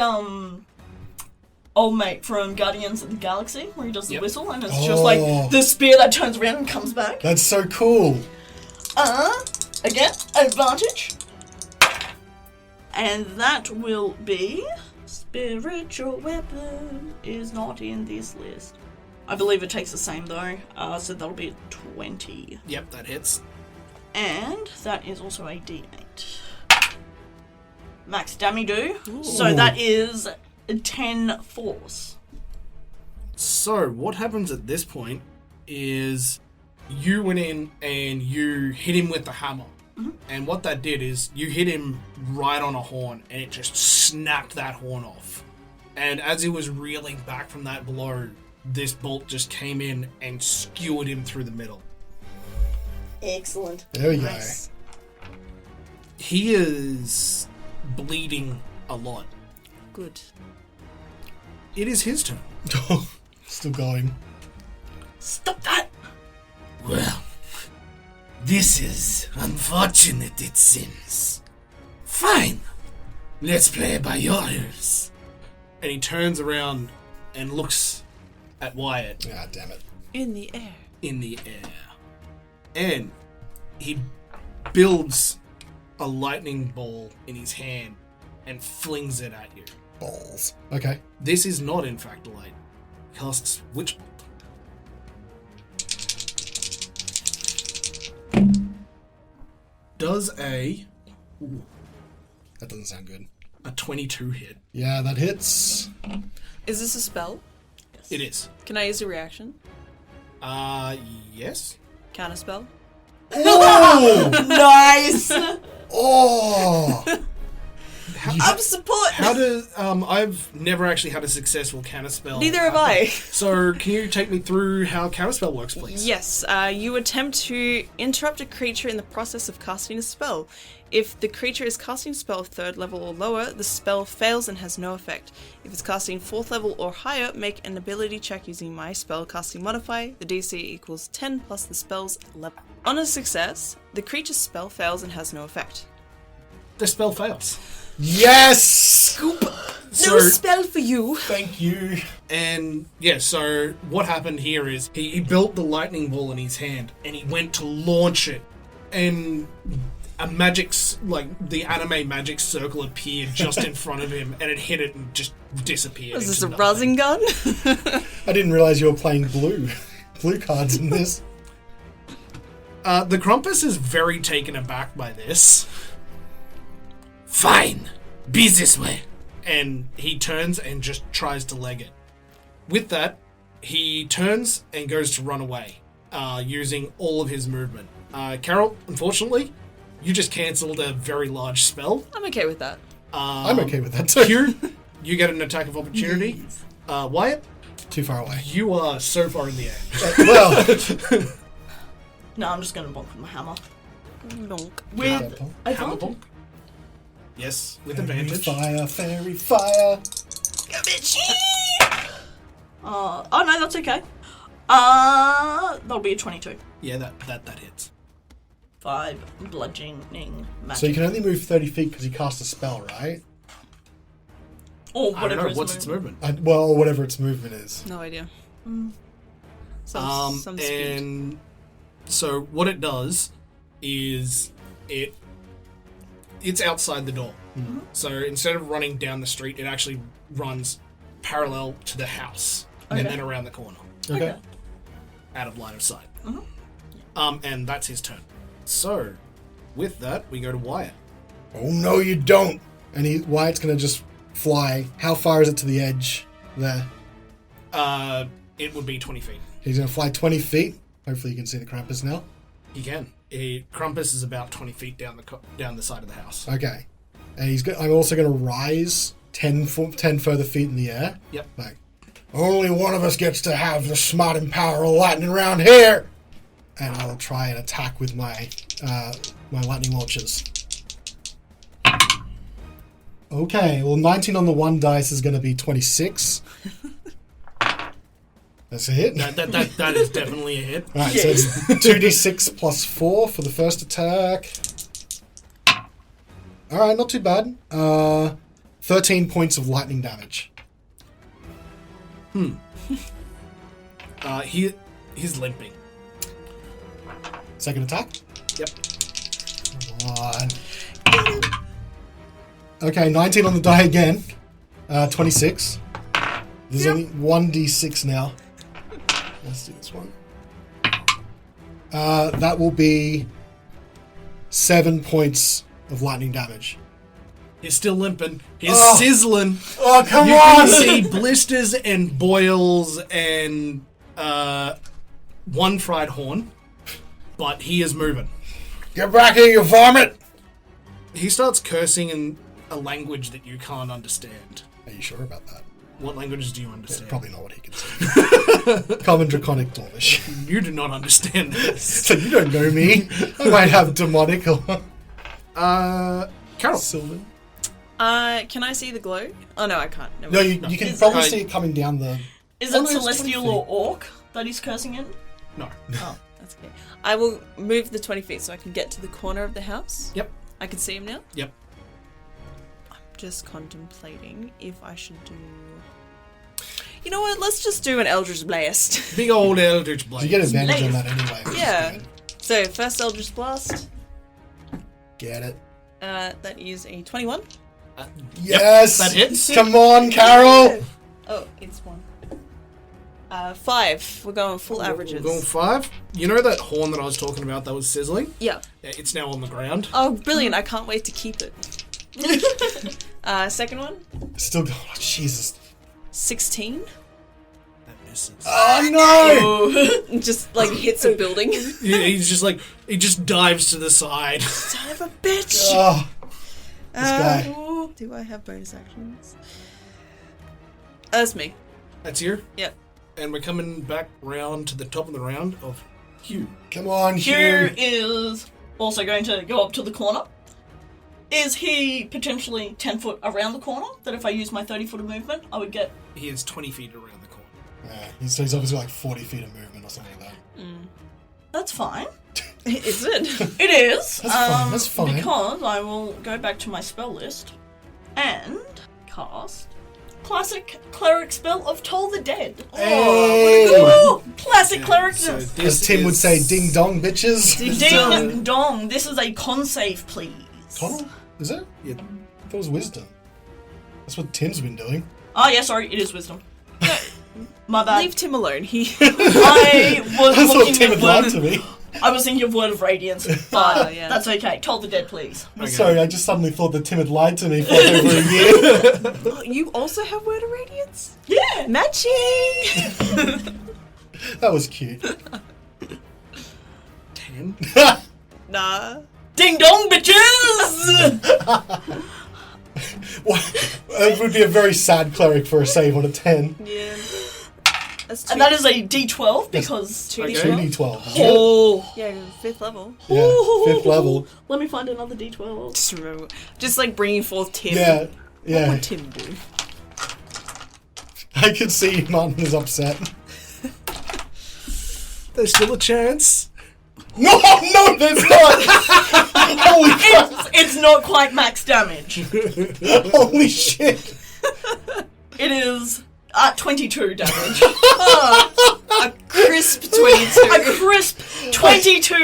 C: old mate from Guardians of the Galaxy, where he does the whistle, and it's just like the spear that turns around and comes back.
A: That's so cool.
C: Again, advantage. And that will be spiritual weapon is not in this list. I believe it takes the same though, so that'll be 20.
B: Yep, that hits.
C: And that is also a D8. Max dammy do. So that is 10 force.
B: So, what happens at this point is you went in and you hit him with the hammer. Mm-hmm. And what that did is you hit him right on a horn and it just snapped that horn off. And as he was reeling back from that blow, this bolt just came in and skewered him through the middle.
C: Excellent.
A: There we
C: Nice.
A: go.
B: He is bleeding a lot.
D: Good.
B: It is his turn.
A: Still going.
C: Stop that!
E: Well, this is unfortunate, it seems. Fine. Let's play by yours.
B: And he turns around and looks at Wyatt
A: Ah, damn it.
D: In the air.
B: in the air. And he builds a lightning ball in his hand and flings it at you.
A: Balls. Okay.
B: This is not, in fact, a light. He casts Witch Bolt. Does a
A: That doesn't sound good.
B: 22 hit.
A: Yeah, that hits.
D: Is this a spell?
B: It is.
D: Can I use a reaction?
B: Yes.
D: Counter spell?
A: Oh!
C: Nice!
A: Oh!
C: I'm support!
B: How do I've never actually had a successful counterspell.
D: Neither have I.
B: So can you take me through how counterspell works, please?
D: Yes, you attempt to interrupt a creature in the process of casting a spell. If the creature is casting a spell of 3rd level or lower, the spell fails and has no effect. If it's casting 4th level or higher, make an ability check using my spell casting modifier. The DC equals 10 plus the spell's level. On a success, the creature's spell fails and has no effect.
B: The spell fails.
A: Yes!
D: No spell for you!
A: Thank you.
B: And yeah, so what happened here is he built the lightning ball in his hand and he went to launch it, and a the anime magic circle appeared just in front of him, and it hit it and just disappeared.
D: Is this
B: into
D: a
B: nothing.
D: rosin gun?
A: I didn't realize you were playing blue cards in this.
B: The Krampus is very taken aback by this,
E: Fine. Be this way.
B: and he turns and just tries to leg it. With that, he turns and goes to run away, using all of his movement. Carol, unfortunately, you just cancelled a very large spell.
D: I'm okay with that.
A: I'm okay with that too.
B: Hugh, you get an attack of opportunity. Wyatt,
A: Too far away.
B: you are so far in the air.
A: Well,
C: No, I'm just gonna bonk with my hammer.
D: Donk.
C: With
B: Hammer
C: advantage.
B: bonk. Yes, with
A: fairy
B: advantage.
A: fire, fairy fire.
C: Oh no, that's okay. That'll be a 22.
B: Yeah, that hits.
C: 5 bludgeoning magic.
A: So you can only move 30 feet because you cast a spell, right?
C: Or
B: I don't
C: whatever
B: know,
C: is
B: what's its movement?
A: Well, whatever its movement is.
D: No idea.
B: Um,
D: Some speed.
B: and so what it does is it's outside the door.
A: Mm-hmm.
B: So instead of running down the street, it actually runs parallel to the house and then around the corner,
A: Okay.
B: out of line of sight. And that's his turn. So with that, we go to Wyatt.
A: Oh no, you don't. And Wyatt's gonna just fly. How far is it to the edge? there?
B: It would be 20 feet.
A: He's going to fly 20 feet. Hopefully you can see the Krampus now.
B: He can. Krampus is about 20 feet down the side of the house.
A: Okay. And I'm also going to rise 10 further feet in the air.
B: Yep.
A: Like, only one of us gets to have the smart and power of lightning around here. And I'll try and attack with my lightning launchers. Okay, well, 19 on the one dice is going to be 26. That's a hit.
B: That is definitely a hit.
A: Alright, so it's 2d6 plus 4 for the first attack. Alright, not too bad. 13 points of lightning damage.
B: He's limping.
A: Second attack?
B: Yep.
A: Come on. Okay, 19 on the die again. 26. There's only 1d6 now. Let's do this one. That will be 7 points of lightning damage.
B: He's still limping. He's sizzling.
A: Oh, come
B: You
A: on!
B: can see blisters and boils and one fried horn, but he is moving.
A: Get back here, you varmint!
B: He starts cursing in a language that you can't understand.
A: Are you sure about that?
B: What languages do you understand?
A: Probably not what he can say. Common Draconic Dwarvish.
B: You do not understand this.
A: So you don't know me. I might have demonic or
B: Carol.
A: Sylvan.
D: Can I see the glow? Oh no, I can't. Never
A: No,
D: mind.
A: you can
C: Is
A: probably
C: it-
A: see it coming down the...
C: Is
A: Oh,
C: it
A: no, it's 20
C: celestial
A: feet.
C: or orc that he's cursing in?
B: No.
C: Oh.
D: That's okay. I will move the 20 feet so I can get to the corner of the house.
B: Yep.
D: I can see him now.
B: Yep.
D: I'm just contemplating if I should do... You know what? Let's just do an Eldritch Blast.
B: Big old Eldritch Blade.
A: You get advantage on that anyway. which is
D: Yeah.
A: good.
D: So, first Eldritch Blast.
A: Get it.
D: That is a 21.
A: Yes!
B: that hits.
A: Come on, Carol!
D: Oh, it's 1. 5. We're going full averages.
B: We're going 5. You know that horn that I was talking about that was sizzling?
D: Yeah.
B: Yeah, it's now on the ground.
D: Oh, brilliant. I can't wait to keep it. Second one.
A: Still going. Oh, Jesus.
D: 16.
B: That misses.
A: Oh, no!
D: Just, like, hits a building.
B: He's just like, he just dives to the side.
D: Son of a bitch!
A: Oh, this guy.
D: Do I have bonus actions? That's me.
B: That's you.
D: Yep.
B: And we're coming back round to the top of the round of Hugh.
A: Come on,
C: Hugh
A: Hugh.
C: is also going to go up to the corner. Is he potentially 10 foot around the corner? That if I use my 30 foot of movement, I would get...
B: He is 20 feet around the corner.
A: Yeah, he's obviously like 40 feet of movement or something like that.
C: That's fine.
D: Is it?
C: It is.
A: That's fine, that's fine.
C: Because I will go back to my spell list and cast classic cleric spell of Toll the Dead.
A: Hey!
C: Ooh, classic
B: So
C: clericness.
B: this
A: As Tim would
B: is-
A: say, ding dong, bitches.
C: Ding dong. This is a con save, please.
A: Connell? Is it?
B: Yeah.
A: That was wisdom. That's what Tim's been doing.
C: Oh, yeah, sorry, it is wisdom. My bad.
D: Leave Tim alone.
C: I was
A: I thought
C: looking
A: Tim
C: at
A: had lied
C: word.
A: to me.
C: I was thinking of Word of Radiance, but
D: Oh, yeah.
C: that's okay. Toll the Dead, please.
B: Okay.
A: Sorry, I just suddenly thought that Tim had lied to me for over a year.
D: Oh, you also have Word of Radiance?
C: Yeah.
D: Matching!
A: That was cute.
B: 10.
D: Nah.
C: Ding dong, bitches!
A: Well, it would be a very sad cleric for a save on a 10.
D: Yeah. That's 2.
C: And that is a D12 because
D: 2d12.
A: 2d12.
C: Oh.
D: Yeah, 5th level.
A: Yeah, 5th level.
C: Let me find another D12.
D: Just remember. Just like bringing forth Tim.
A: Yeah,
D: What
A: yeah.
D: would Tim do?
A: I can see Martin is upset.
B: There's still a chance.
A: No, there's not! Holy crap!
C: It's not quite max damage.
A: Holy shit!
C: It is 22 damage.
D: A crisp 22.
C: A crisp 22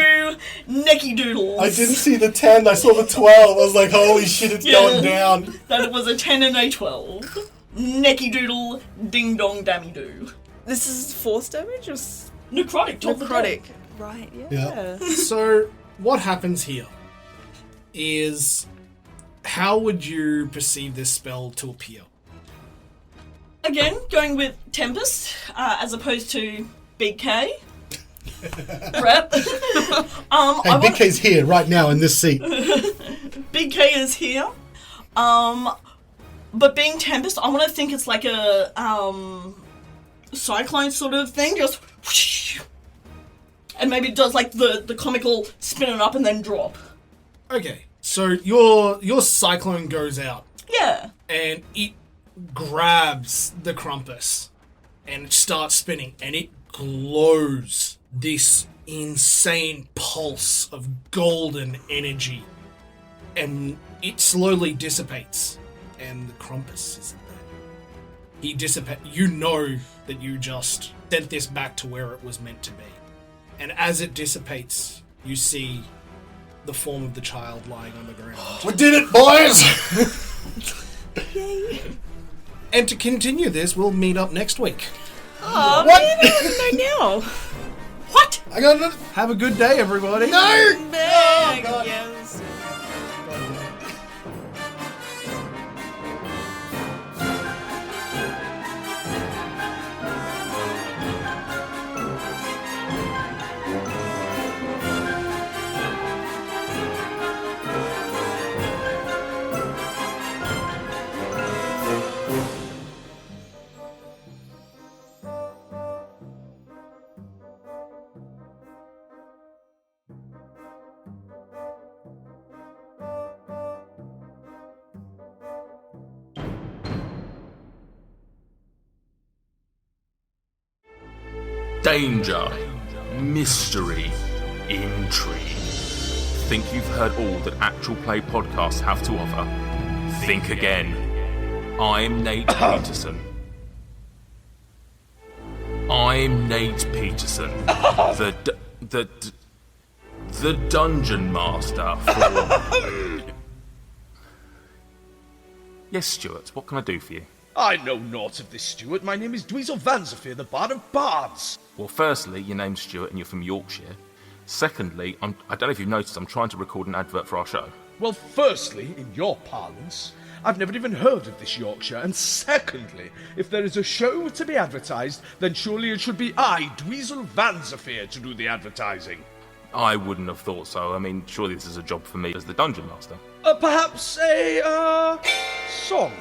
C: necky doodles.
A: I didn't see the 10, I saw the 12. I was like, holy shit, it's
C: Yeah.
A: going down.
C: That it was a 10 and a 12. Necky doodle, ding dong, dammy doo.
D: This is force damage or
C: Necrotic, Toll the
D: necrotic?
C: Dead.
D: Right, yeah.
A: Yeah.
B: So, what happens here is how would you perceive this spell to appear?
C: again, going with Tempest as opposed to Big K. Rep.
A: Hey, Big K's here right now in this seat.
C: Big K is here. But being Tempest, I want to think it's like a cyclone sort of thing, just whoosh, and maybe it does like the comical spin it up and then drop.
B: Okay, so your cyclone goes out.
C: Yeah.
B: And it grabs the Krampus and it starts spinning and it glows this insane pulse of golden energy. And it slowly dissipates. And the Krampus isn't there. He dissipates. You know that you just sent this back to where it was meant to be. And as it dissipates, you see the form of the child lying on the ground.
A: We did it, boys!
D: Yay.
B: And to continue this, we'll meet up next week.
D: Oh,
A: What?
D: man, I don't know now.
C: What?
A: I got it.
B: Have a good day, everybody.
A: No!
D: Big,
A: God.
D: yes.
F: Danger, mystery, intrigue. Think you've heard all that actual play podcasts have to offer? Think again. I'm Nate Peterson. I'm Nate Peterson, the Dungeon Master for... Yes, Stuart, what can I do for you?
G: I know naught of this, Stuart. My name is Dweezil Vanzafir, the Bard of Bards.
F: Well, firstly, your name's Stuart and you're from Yorkshire. Secondly, I don't know if you've noticed, I'm trying to record an advert for our show.
G: Well, firstly, in your parlance, I've never even heard of this Yorkshire. And secondly, if there is a show to be advertised, then surely it should be I, Dweezil Vanzafir, to do the advertising.
F: I wouldn't have thought so. I mean, surely this is a job for me as the Dungeon Master.
G: Perhaps a, song?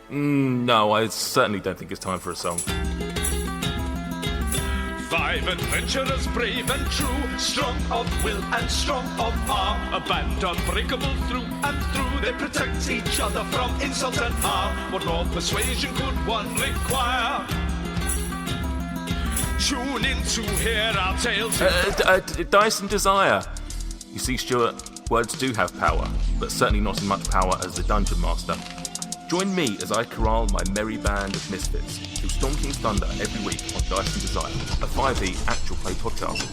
F: No, I certainly don't think it's time for a song.
H: 5 adventurers, brave and true, strong of will and strong of arm, a band unbreakable through and through. They protect each other from insult and harm. What more persuasion could one require? Tune in to hear our tales.
F: Dice and Desire. You see, Stuart, words do have power, but certainly not as much power as the Dungeon Master. Join me as I corral my merry band of misfits through Storm King's Thunder every week on Dice and Desire, a 5e actual play podcast.